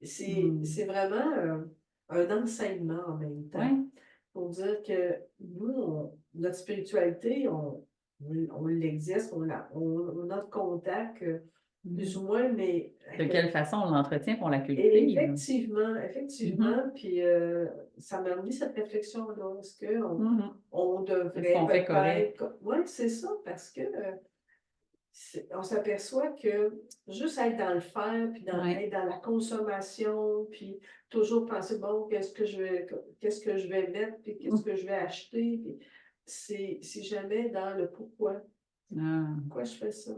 C'est vraiment un enseignement en même temps. Oui. Pour dire que nous, notre spiritualité, on l'exerce, on a notre contact, plus ou moins, mais... De quelle façon on l'entretient pour la cultive? Effectivement, puis ça m'a amené cette réflexion-là. Est-ce qu'on on Est-ce devrait qu'on fait correct? peut-être... Oui, c'est ça, parce que on s'aperçoit que juste être dans le faire, puis être dans la consommation, puis toujours penser, bon, qu'est-ce que je vais mettre, puis qu'est-ce que je vais acheter, puis c'est jamais dans le pourquoi. Pourquoi je fais ça?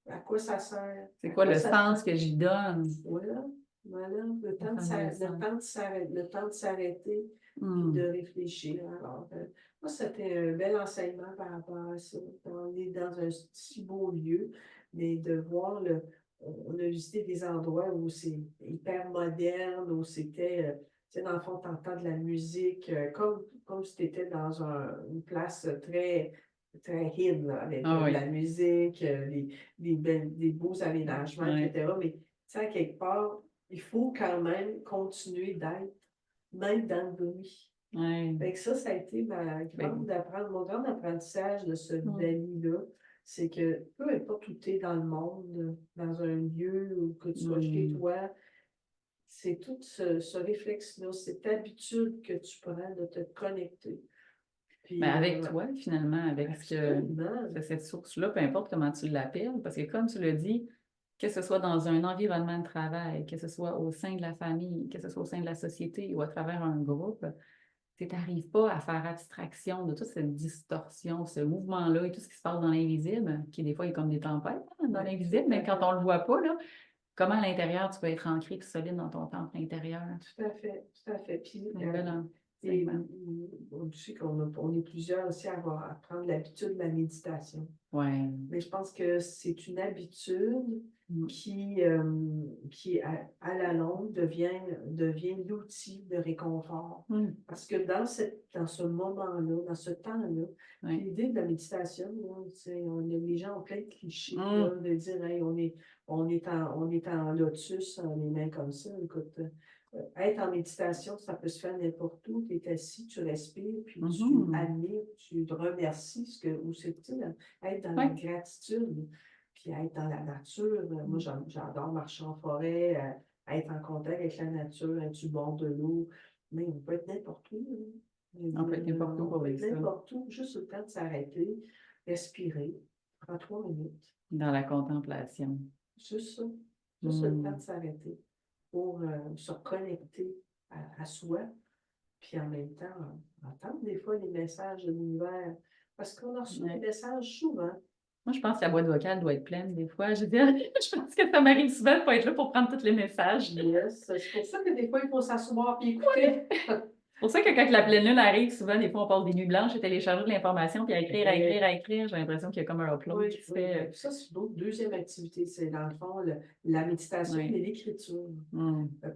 À quoi ça sert? C'est quoi le sens que j'y donne? Voilà. Le temps de s'arrêter, puis de réfléchir. Alors, moi, c'était un bel enseignement par rapport à ça. On est dans un si beau lieu, mais de voir on a visité des endroits où c'est hyper moderne, où c'était, tu sais, dans le fond, t'entends de la musique, comme si tu étais dans une place très, très hip, là, avec de la musique, des beaux aménagements, etc. Mais, tu sais, à quelque part, il faut quand même continuer d'être, même dans le bruit. Fait que ça a été mon grand apprentissage de ce Dali-là. C'est que peu importe où tu es dans le monde, dans un lieu ou que tu sois chez toi, c'est tout ce réflexe-là, cette habitude que tu prends de te connecter. Puis, Mais avec toi, finalement, avec absolument. cette source-là, peu importe comment tu l'appelles, parce que comme tu le dis, que ce soit dans un environnement de travail, que ce soit au sein de la famille, que ce soit au sein de la société ou à travers un groupe, tu n'arrives pas à faire abstraction de toute cette distorsion, ce mouvement-là et tout ce qui se passe dans l'invisible, qui des fois est comme des tempêtes dans l'invisible, mais quand on ne le voit pas, là, comment à l'intérieur tu peux être ancré et solide dans ton temple intérieur. Tout à fait, tout à fait. Puis, et on sait on est plusieurs aussi à prendre l'habitude de la méditation. Ouais. Mais je pense que c'est une habitude qui à la longue, devient l'outil de réconfort. Parce que dans ce moment-là, dans ce temps-là, l'idée de la méditation, les gens ont plein de clichés là, de dire hey, on est en lotus, les mains comme ça. Écoute, être en méditation, ça peut se faire n'importe où. Tu es assis, tu respires, puis tu admires, tu te remercies, ou c'est être dans la gratitude, puis être dans la nature. Moi, j'adore marcher en forêt, être en contact avec la nature, être sur le bord de l'eau. Mais on peut être n'importe où. On peut être n'importe où pour être n'importe où, juste le temps de s'arrêter, respirer, prends 3 minutes. Dans la contemplation. Juste ça. Juste le temps de s'arrêter pour se reconnecter à soi, puis en même temps, entendre des fois les messages de l'univers. Parce qu'on a reçu des messages souvent. Moi, je pense que la boîte vocale doit être pleine des fois. Je veux dire, je pense que ça m'arrive souvent de ne pas être là pour prendre tous les messages. Yes, c'est pour ça que des fois, il faut s'asseoir et écouter. C'est pour ça que quand la pleine lune arrive, souvent, des fois, on passe des nuits blanches à télécharger de l'information, puis à écrire. J'ai l'impression qu'il y a comme un upload qui se fait. Ça, c'est une deuxième activité. C'est dans le fond la méditation et l'écriture.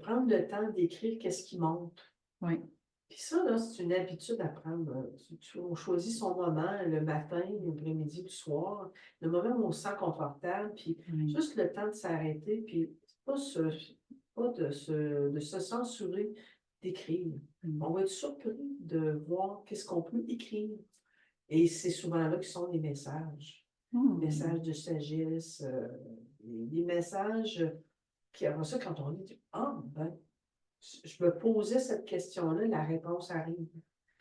Prendre le temps d'écrire qu'est-ce qui monte. Puis ça, là, c'est une habitude à prendre. On choisit son moment le matin, l'après-midi, le soir, le moment où on se sent confortable, puis juste le temps de s'arrêter, puis pas de se censurer d'écrire. On va être surpris de voir qu'est-ce qu'on peut écrire. Et c'est souvent là que sont les messages. Les messages de sagesse, des messages qui, après ça, quand on dit « Ah, ben, je me posais cette question-là, la réponse arrive. »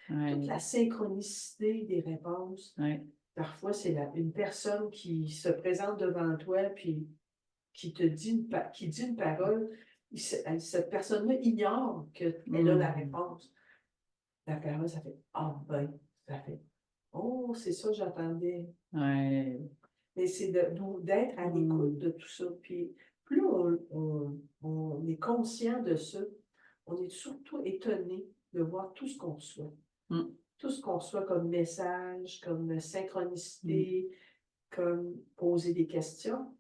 Toute la synchronicité des réponses. Parfois, c'est une personne qui se présente devant toi, puis qui te dit qui dit une parole, cette personne-là ignore qu'elle a la réponse. La parole, ça fait ah ben, ça fait oh, c'est ça que j'attendais. Ouais. Mais c'est d'être à l'écoute de tout ça. Puis plus on est conscient de ça, on est surtout étonné de voir tout ce qu'on reçoit. Mm. Tout ce qu'on reçoit comme message, comme Mm. synchronicité, comme poser des questions.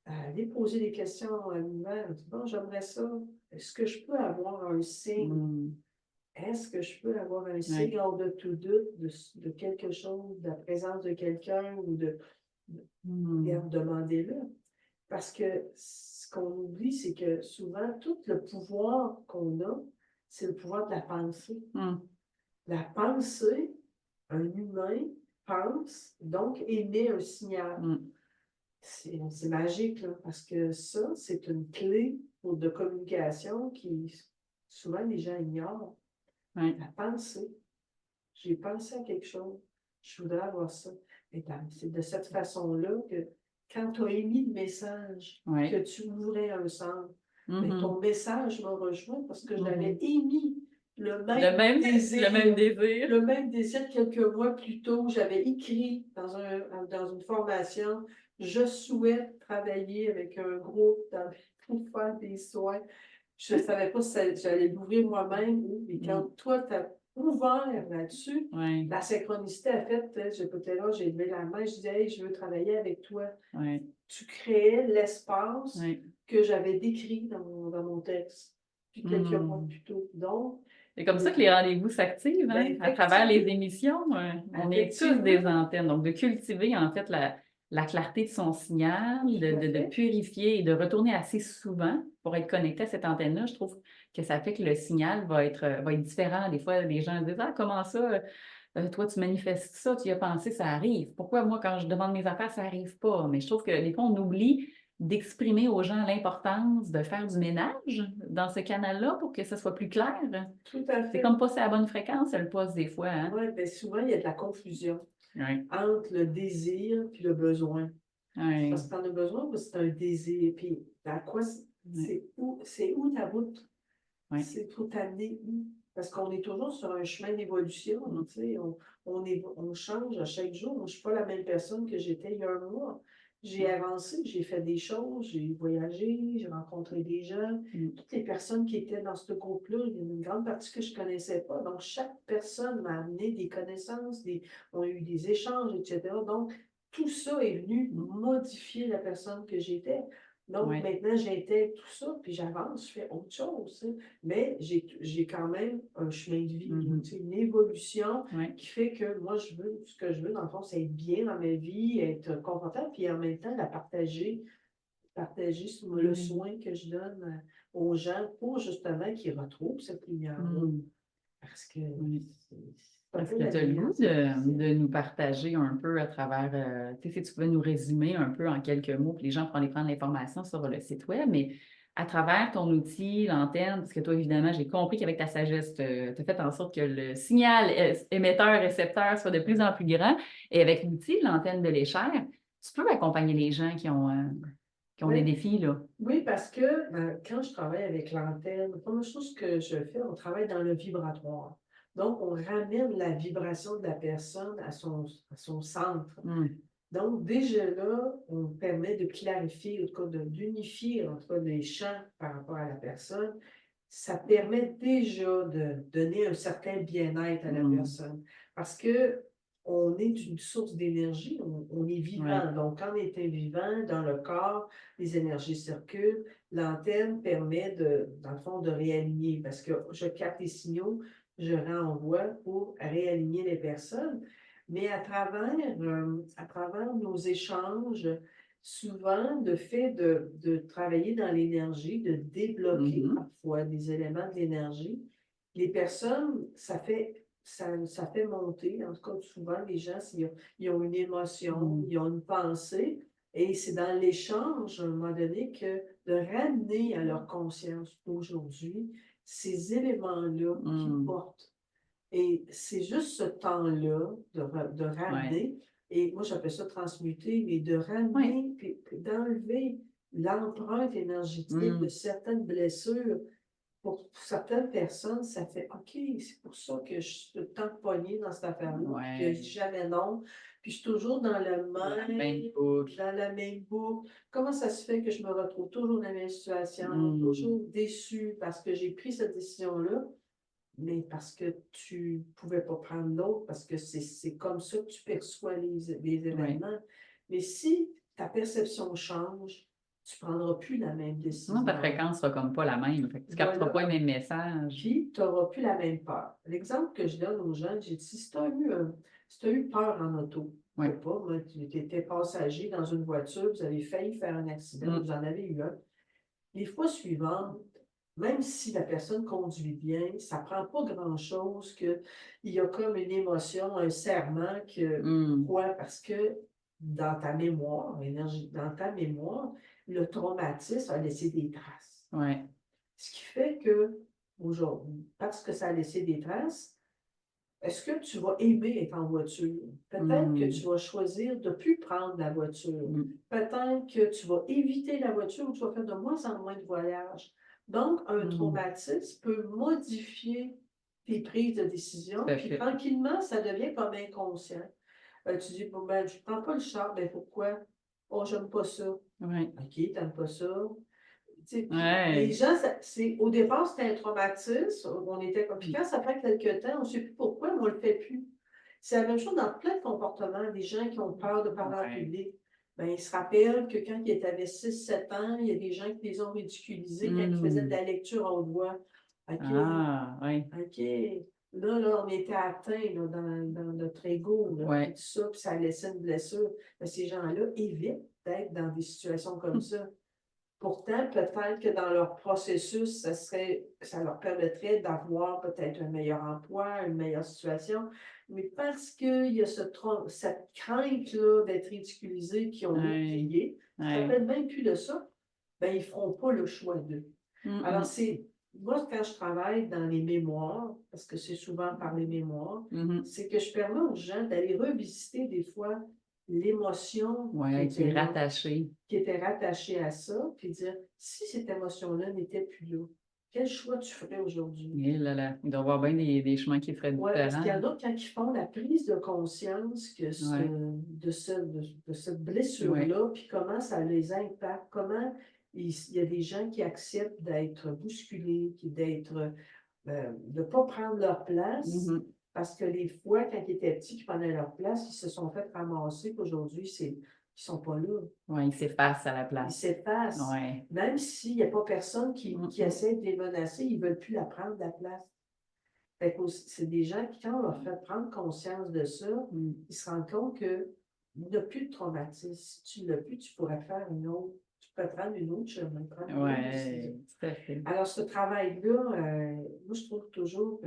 Aller poser des questions à l'univers, bon, j'aimerais ça. Est-ce que je peux avoir un signe? Mm. Est-ce que je peux avoir un Ouais. signe hors de tout doute de quelque chose, de la présence de quelqu'un ou bien demandez-le. Parce que ce qu'on oublie, c'est que souvent, tout le pouvoir qu'on a, c'est le pouvoir de la pensée. Mm. La pensée, un humain pense, donc émet un signal. Mm. C'est magique, là, parce que ça, c'est une clé de communication qui, souvent, les gens ignorent. Ouais. La pensée. J'ai pensé à quelque chose. Je voudrais avoir ça. Et c'est de cette façon-là que quand tu as émis le message, Ouais. que tu ouvrais un centre, mais Mm-hmm. ton message m'a rejoint parce que j'avais Mm-hmm. émis le Le même désir. le même désir. Le même désir quelques mois plus tôt. J'avais écrit dans une formation, je souhaite travailler avec un groupe pour faire des soins. Je ne savais pas si j'allais l'ouvrir moi-même, mais quand toi, tu as ouvert là-dessus, Ouais. la synchronicité a fait, j'étais là, j'ai levé la main, je disais, hey, je veux travailler avec toi. Ouais. Tu créais l'espace Ouais. que j'avais décrit dans mon texte, puis quelques mois plus tôt. Donc, c'est comme ça que les rendez-vous s'activent, hein? ben, À travers les effectivement, émissions. On est tous des antennes. Donc, de cultiver, en fait, la clarté de son signal, de purifier et de retourner assez souvent pour être connecté à cette antenne-là, je trouve que ça fait que le signal va être différent. Des fois, les gens disent, ah, comment ça? Toi, tu manifestes ça, tu y as pensé, ça arrive. Pourquoi moi, quand je demande mes affaires, ça n'arrive pas? Mais je trouve que des fois, on oublie d'exprimer aux gens l'importance de faire du ménage dans ce canal-là pour que ce soit plus clair. Tout à C'est fait. comme passer à la bonne fréquence, elle passe des fois. Hein? Oui, bien souvent, il y a de la confusion Ouais. entre le désir et le besoin. Ouais. Parce que tu en as besoin parce que c'est un désir. Puis, à quoi c'est où ta route? Ouais. C'est pour t'amener où? Parce qu'on est toujours sur un chemin d'évolution. Tu sais, on change à chaque jour. Moi, je ne suis pas la même personne que j'étais il y a un mois. J'ai avancé, j'ai fait des choses, j'ai voyagé, j'ai rencontré des gens. Toutes les personnes qui étaient dans ce groupe-là, il y a une grande partie que je ne connaissais pas. Donc, chaque personne m'a amené des connaissances, on a eu des échanges, etc. Donc, tout ça est venu modifier la personne que j'étais. Donc, Ouais. maintenant, j'intègre tout ça, puis j'avance, je fais autre chose. Tu sais. Mais j'ai quand même un chemin de vie, tu sais, une évolution Ouais. qui fait que moi, ce que je veux, dans le fond, c'est être bien dans ma vie, être confortable, puis en même temps, la partager sur le soin que je donne aux gens pour justement qu'ils retrouvent cette lumière-là. Parce que est-ce que tu as le goût de nous partager un peu à travers, tu sais, si tu pouvais nous résumer un peu en quelques mots, puis les gens pourront aller prendre l'information sur le site web, mais à travers ton outil, l'antenne, parce que toi, évidemment, j'ai compris qu'avec ta sagesse, tu as fait en sorte que le signal émetteur-récepteur soit de plus en plus grand, et avec l'outil, l'antenne de l'échelle, tu peux accompagner les gens qui ont des défis, là. Oui, parce que quand je travaille avec l'antenne, la première chose que je fais, on travaille dans le vibratoire. Donc, on ramène la vibration de la personne à son centre. Donc, déjà là, on permet de clarifier, en tout cas d'unifier entre les champs par rapport à la personne. Ça permet déjà de donner un certain bien-être à la personne. Parce que on est une source d'énergie, on est vivant. Ouais. Donc, quand on est vivant dans le corps, les énergies circulent. L'antenne permet dans le fond, de réaligner parce que je capte les signaux, je renvoie pour réaligner les personnes. Mais à travers nos échanges, souvent, le fait de travailler dans l'énergie, de débloquer parfois des éléments de l'énergie, les personnes, ça fait monter, en tout cas souvent, les gens, ils ont une émotion, ils ont une pensée, et c'est dans l'échange, à un moment donné, que de ramener à leur conscience aujourd'hui ces éléments-là qui portent. Et c'est juste ce temps-là de ramener Et moi, j'appelle ça transmuter, mais de Oui. ramener, puis d'enlever l'empreinte énergétique de Mm. certaines blessures. Pour certaines personnes, ça fait OK, c'est pour ça que je suis tout le temps pognée dans cette affaire-là, puis que je dis Ouais. jamais non, puis je suis toujours La même boucle. dans la même boucle. Comment ça se fait que je me retrouve toujours dans la même situation, Mm. toujours déçue parce que j'ai pris cette décision-là, mais parce que tu pouvais pas prendre l'autre, parce que c'est comme ça que tu perçois les Ouais. événements. Mais si ta perception change, tu prendras plus la même Sinon, ta décision. fréquence sera comme pas la même. Fait que tu capteras pas Voilà. les mêmes messages. Puis, tu n'auras plus la même peur. L'exemple que je donne aux gens, j'ai dit, si tu as eu peur en auto, je Oui. sais pas, moi, tu étais passager dans une voiture, vous avez failli faire un accident, Mm. vous en avez eu un. Les fois suivantes, même si la personne conduit bien, ça ne prend pas grand-chose qu'il y a comme une émotion, un serment que, Mm. pourquoi? Parce que dans ta mémoire, dans ta mémoire, le traumatisme a laissé des traces. Ouais. Ce qui fait que, aujourd'hui, parce que ça a laissé des traces, est-ce que tu vas aimer être en voiture? Peut-être que tu Mm. vas choisir de ne plus prendre la voiture. Mm. Peut-être que tu vas éviter la voiture ou tu vas faire de moins en moins de voyages. Donc, un Mm. traumatisme peut modifier tes prises de décision, Tout à puis fait. tranquillement, ça devient comme inconscient. Tu dis, bon, ben, je ne prends pas le char, ben pourquoi? Oh, j'aime pas ça. Oui. OK, t'aimes pas ça. Puis les Ouais. gens, au départ, c'était un traumatisme. On était comme. Puis quand ça fait quelque temps, on ne sait plus pourquoi, mais on ne le fait plus. C'est la même chose dans plein de comportements. Des gens qui ont peur de parler en Ouais. public, ben, ils se rappellent que quand ils avaient 6 7 ans, il y a des gens qui les ont ridiculisés quand ils faisaient de Mm. la lecture à haute voix. OK, Ah, oui. OK. Là, on était atteints là, dans notre ego, là, puis Ouais. tout ça, puis ça laissait une blessure. Mais ces gens-là évitent d'être dans des situations comme ça. Pourtant, peut-être que dans leur processus, ça leur permettrait d'avoir peut-être un meilleur emploi, une meilleure situation. Mais parce qu'il y a cette crainte-là d'être ridiculisés qu'ils ont Ouais. oublié, ils ne se Ouais. rappellent même plus de ça, ben, ils ne feront pas le choix d'eux. Alors, Mm. moi, quand je travaille dans les mémoires, parce que c'est souvent par les mémoires, Mhm. c'est que je permets aux gens d'aller revisiter des fois l'émotion qui Ouais, qui était est là, rattaché. qui était rattaché à ça, puis dire, si cette émotion-là n'était plus là, quel choix tu ferais aujourd'hui? Et là, là. Il doit y avoir bien des chemins qui seraient Oui, parce qu'il y différents. en a quand ils font la prise de conscience Ouais. de cette Ouais. blessure-là, puis comment ça les impacte, comment il y a des gens qui acceptent d'être bousculés, de ne pas prendre leur place, Mhm. parce que les fois, quand ils étaient petits, qui prenaient leur place, ils se sont fait ramasser, puis aujourd'hui, ils ne sont pas là. Ouais, il s'efface à la Ils place. s'effacent. Ouais. Même s'il n'y a pas personne qui Mm. essaie de les menacer, ils ne veulent plus la prendre la place. Fait que c'est des gens qui, quand on leur fait prendre conscience de ça, ils se rendent compte qu'il n'y a plus de traumatisme. Si tu ne l'as plus, tu pourrais faire tu peux prendre une autre chemin, prendre une autre décision. Ouais, tout à fait. Alors, ce travail-là, moi, je trouve toujours,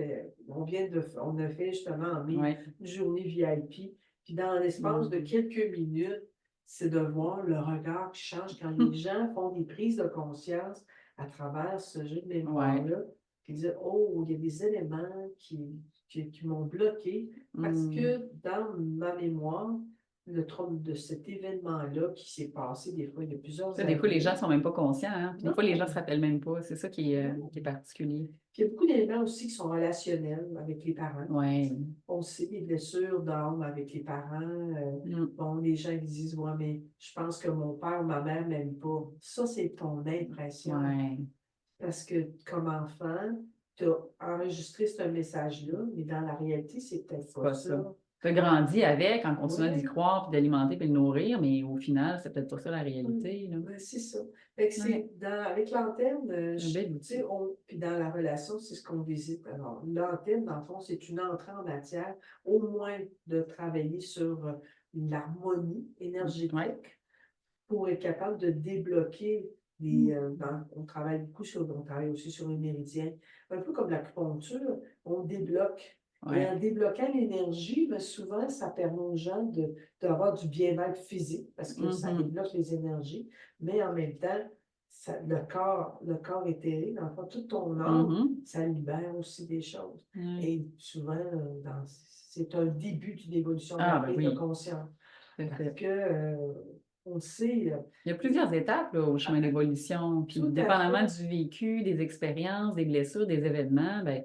on a fait justement en mai Ouais. une journée VIP, puis dans l'espace de Mm. quelques minutes, c'est de voir le regard qui change quand les gens font des prises de conscience à travers ce jeu de Ouais. mémoire-là, puis dire, oh, il y a des éléments qui m'ont bloqué parce Mm. que dans ma mémoire, le trauma de cet événement-là qui s'est passé, des fois, il y a plusieurs Ça, des fois, les gens années. sont même pas conscients, hein. Puis des fois, les gens Non, se rappellent même pas. C'est ça non. qui est particulier. Puis il y a beaucoup d'éléments aussi qui sont relationnels avec les parents. Ouais. On sait des blessures d'âme avec les parents. Mm. Bon, les gens qui disent, ouais, mais je pense que mon père ou ma mère m'aime pas. Ça, c'est ton impression. Ouais. Parce que comme enfant, tu as enregistré ce message-là, mais dans la réalité, c'est peut-être C'est pas pas ça. ça. Tu as grandi avec en continuant d'y Oui, croire, puis d'alimenter, puis de le nourrir, mais au final, c'est peut-être pas ça la oui, réalité, là. ouais, c'est ça. Fait que Ouais. avec l'antenne, C'est un bel tu sais, outil. puis dans la relation, c'est ce qu'on visite. Alors, l'antenne, dans le fond, c'est une entrée en matière, au moins de travailler sur l'harmonie Ouais. énergétique pour être capable de débloquer on travaille aussi sur les méridiens, un peu comme l'acupuncture, on débloque. Et Ouais. en débloquant l'énergie, ben, souvent, ça permet aux gens d'avoir du bien-être physique parce que ça Mhm. débloque les énergies, mais en même temps, le corps éthérique, dans le fond, tout ton âme, Mhm. ça libère aussi des choses. Ouais. Et souvent, c'est un début d'une évolution de la Ah, ben prise de oui. conscience. C'est Parce ça. que, on le sait, Il y a plusieurs étapes là, au chemin d'évolution, puis tout à dépendamment fait. du vécu, des expériences, des blessures, des événements, ben,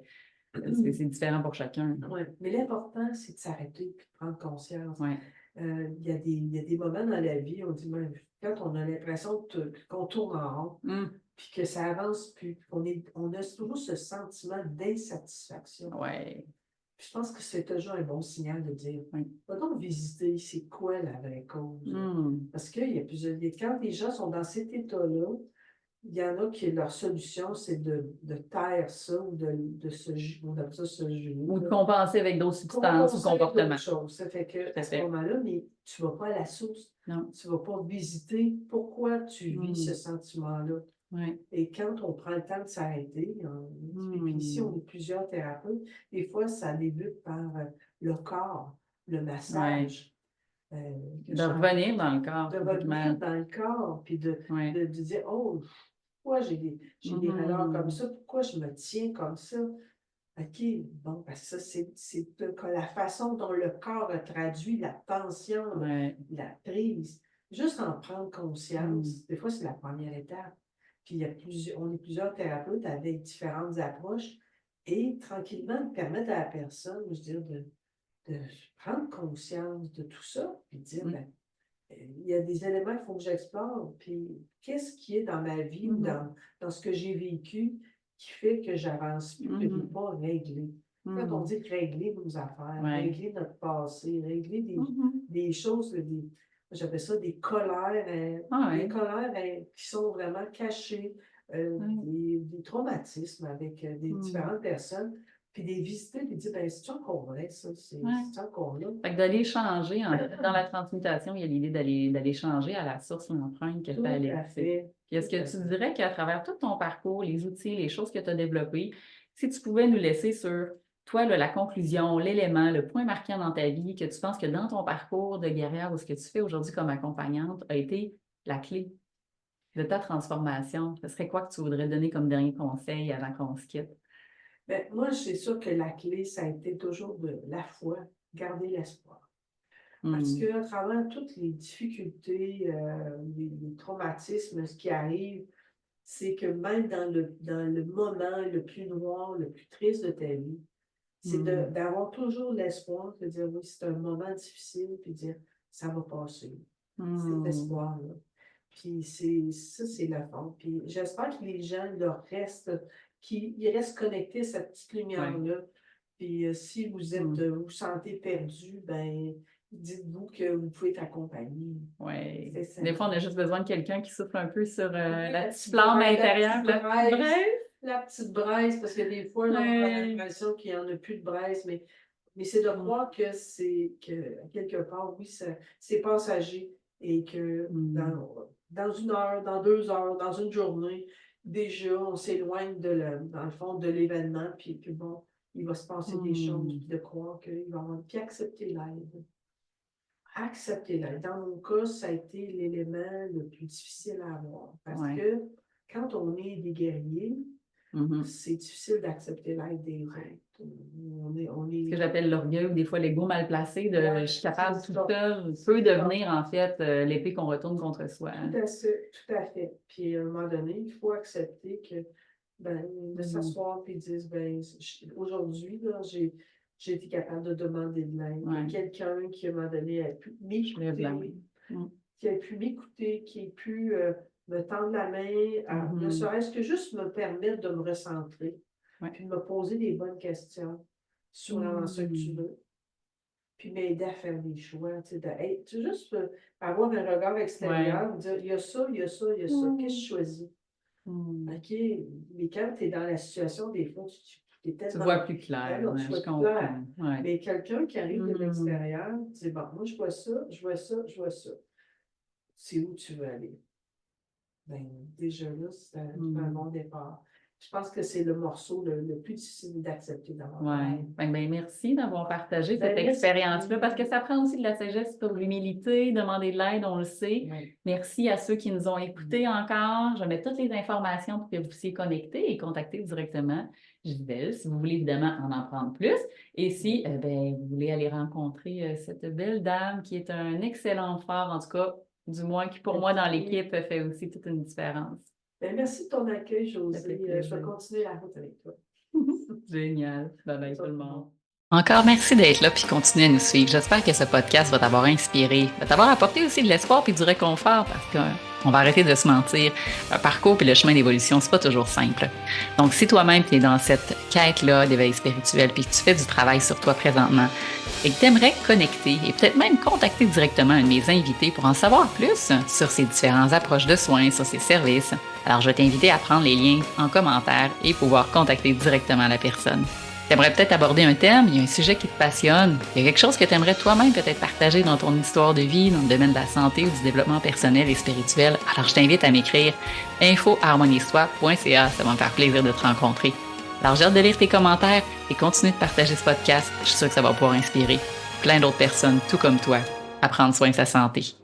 c'est différent pour chacun. Ouais. Mais l'important, c'est de s'arrêter et de prendre conscience. Oui. Il y a des moments dans la vie, on dit, ben, quand on a l'impression qu'on tourne en rond, puis que ça avance plus, on a toujours ce sentiment d'insatisfaction. Ouais. Puis je pense que c'est toujours un bon signal de dire, Oui. va donc visiter c'est quoi la vraie cause. Parce qu'il y a plusieurs. Quand les gens sont dans cet état-là, il y en a qui, leur solution, c'est de taire ça ou de on appelle ça se juger. Ou de compenser avec d'autres substances ou Compenser avec comportements. d'autres choses. Ça fait que, Tout à à ce fait. moment-là, mais tu ne vas pas à la source. Non. Tu ne vas pas visiter pourquoi tu vis ce sentiment-là. Oui. Et quand on prend le temps de s'arrêter, et puis ici, on est plusieurs thérapeutes, des fois, ça débute par le corps, le massage. De revenir dans le corps. De revenir dans le corps, puis de dire, oh, pourquoi j'ai des valeurs comme ça? Pourquoi je me tiens comme ça? OK, bon, parce que ça, c'est la façon dont le corps a traduit la tension, la prise. Juste en prendre conscience, des fois, c'est la première étape. Puis on est plusieurs thérapeutes avec différentes approches et tranquillement de permettre à la personne, je veux dire, de prendre conscience de tout ça, puis de dire, ben, il y a des éléments qu'il faut que j'explore, puis qu'est-ce qui est dans ma vie ou dans ce que j'ai vécu qui fait que j'avance plus, que je n'ai pas réglé. Quand on dit régler nos affaires, régler notre passé, régler des choses, j'appelle ça des colères, qui sont vraiment cachées, des traumatismes avec des différentes personnes, puis des visiter, puis dire, ben, c'est encore vrai, ça, c'est encore là. Fait que d'aller changer, dans la transmutation, il y a l'idée d'aller changer à la source l'empreinte que tu as laissée. Puis est-ce que tu dirais qu'à travers tout ton parcours, les outils, les choses que tu as développées, si tu pouvais nous laisser sur toi, là, la conclusion, l'élément, le point marquant dans ta vie, que tu penses que dans ton parcours de guerrière ou ce que tu fais aujourd'hui comme accompagnante a été la clé de ta transformation, ce serait quoi que tu voudrais donner comme dernier conseil avant qu'on se quitte? Bien, moi, c'est sûr que la clé, ça a été toujours de la foi, garder l'espoir. Parce qu'à travers toutes les difficultés, les traumatismes, ce qui arrive, c'est que même dans le moment le plus noir, le plus triste de ta vie, c'est d'avoir toujours l'espoir, de dire oui, c'est un moment difficile, puis de dire ça va passer. Cet espoir-là. Puis ça, c'est la forme. Puis j'espère que les gens leur restent, qu'ils restent connectés à cette petite lumière-là. Puis si vous vous sentez perdu, ben dites-vous que vous pouvez être accompagné. Oui. Des fois, on a juste besoin de quelqu'un qui souffle un peu sur la petite flamme intérieure, la petite braise. La petite braise, parce que des fois, là, on a l'impression qu'il n'y en a plus de braise, mais c'est de croire que quelque part, oui, c'est passager et que dans une heure, dans 2 heures, dans une journée, déjà, on s'éloigne dans le fond de l'événement, puis bon, il va se passer des choses, puis de croire qu'il va avoir, puis accepter l'aide. Accepter l'aide. Dans mon cas, ça a été l'élément le plus difficile à avoir, parce que quand on est des guerriers, c'est difficile d'accepter l'aide des autres. Ce que j'appelle l'orgueil ou des fois l'ego mal placé de je suis capable tout seul peut devenir en fait l'épée qu'on retourne contre soi. Tout à fait. Puis à un moment donné, il faut accepter que de s'asseoir et de dire ben, aujourd'hui, j'ai été capable de demander de l'aide. Il y a quelqu'un qui, à un moment donné, a pu m'écouter, qui a pu m'écouter, qui a pu me tendre la main, ne serait-ce que juste me permettre de me recentrer, puis de me poser des bonnes questions sur l'avancée que tu veux, puis m'aider à faire des choix. Tu sais, juste avoir un regard extérieur, dire il y a ça, il y a ça, il y a ça, qu'est-ce que je choisis? OK, mais quand tu es dans la situation, des fois, tu es tellement. Tu vois plus clair. Tu vois plus clair. Mais quelqu'un qui arrive de l'extérieur, dit bon, moi, je vois ça, je vois ça, je vois ça. C'est où tu veux aller? Ben, déjà là, c'est un bon départ. je pense que c'est le morceau le plus difficile d'accepter dans mon Ouais. travail. Merci d'avoir partagé cette Merci. expérience-là parce que ça prend aussi de la sagesse pour l'humilité, demander de l'aide, on le sait. Oui. Merci à ceux qui nous ont écoutés encore. Je mets toutes les informations pour que vous puissiez connecter et contacter directement Gisèle si vous voulez évidemment en prendre plus. Et si vous voulez aller rencontrer cette belle dame qui est un excellent phare, en tout cas, du moins qui pour moi dans Merci. l'équipe fait aussi toute une différence. Merci de ton accueil, Ça fait Josée. Je plaisir. vais continuer la route avec toi. Génial. Bye bye Ça, tout le c'est monde. bon. Encore merci d'être là puis continuer à nous suivre. J'espère que ce podcast va t'avoir inspiré, va t'avoir apporté aussi de l'espoir puis du réconfort parce qu'on va arrêter de se mentir. Un parcours puis le chemin d'évolution, c'est pas toujours simple. Donc, si toi-même tu es dans cette quête-là d'éveil spirituel puis que tu fais du travail sur toi présentement et que tu aimerais connecter et peut-être même contacter directement un de mes invités pour en savoir plus sur ces différentes approches de soins, sur ces services, alors je vais t'inviter à prendre les liens en commentaire et pouvoir contacter directement la personne. Tu aimerais peut-être aborder un thème, il y a un sujet qui te passionne, il y a quelque chose que tu aimerais toi-même peut-être partager dans ton histoire de vie, dans le domaine de la santé ou du développement personnel et spirituel. Alors, je t'invite à m'écrire info@harmoniesoi.ca, ça va me faire plaisir de te rencontrer. Alors, j'ai hâte de lire tes commentaires et continue de partager ce podcast. Je suis sûre que ça va pouvoir inspirer plein d'autres personnes, tout comme toi, à prendre soin de sa santé.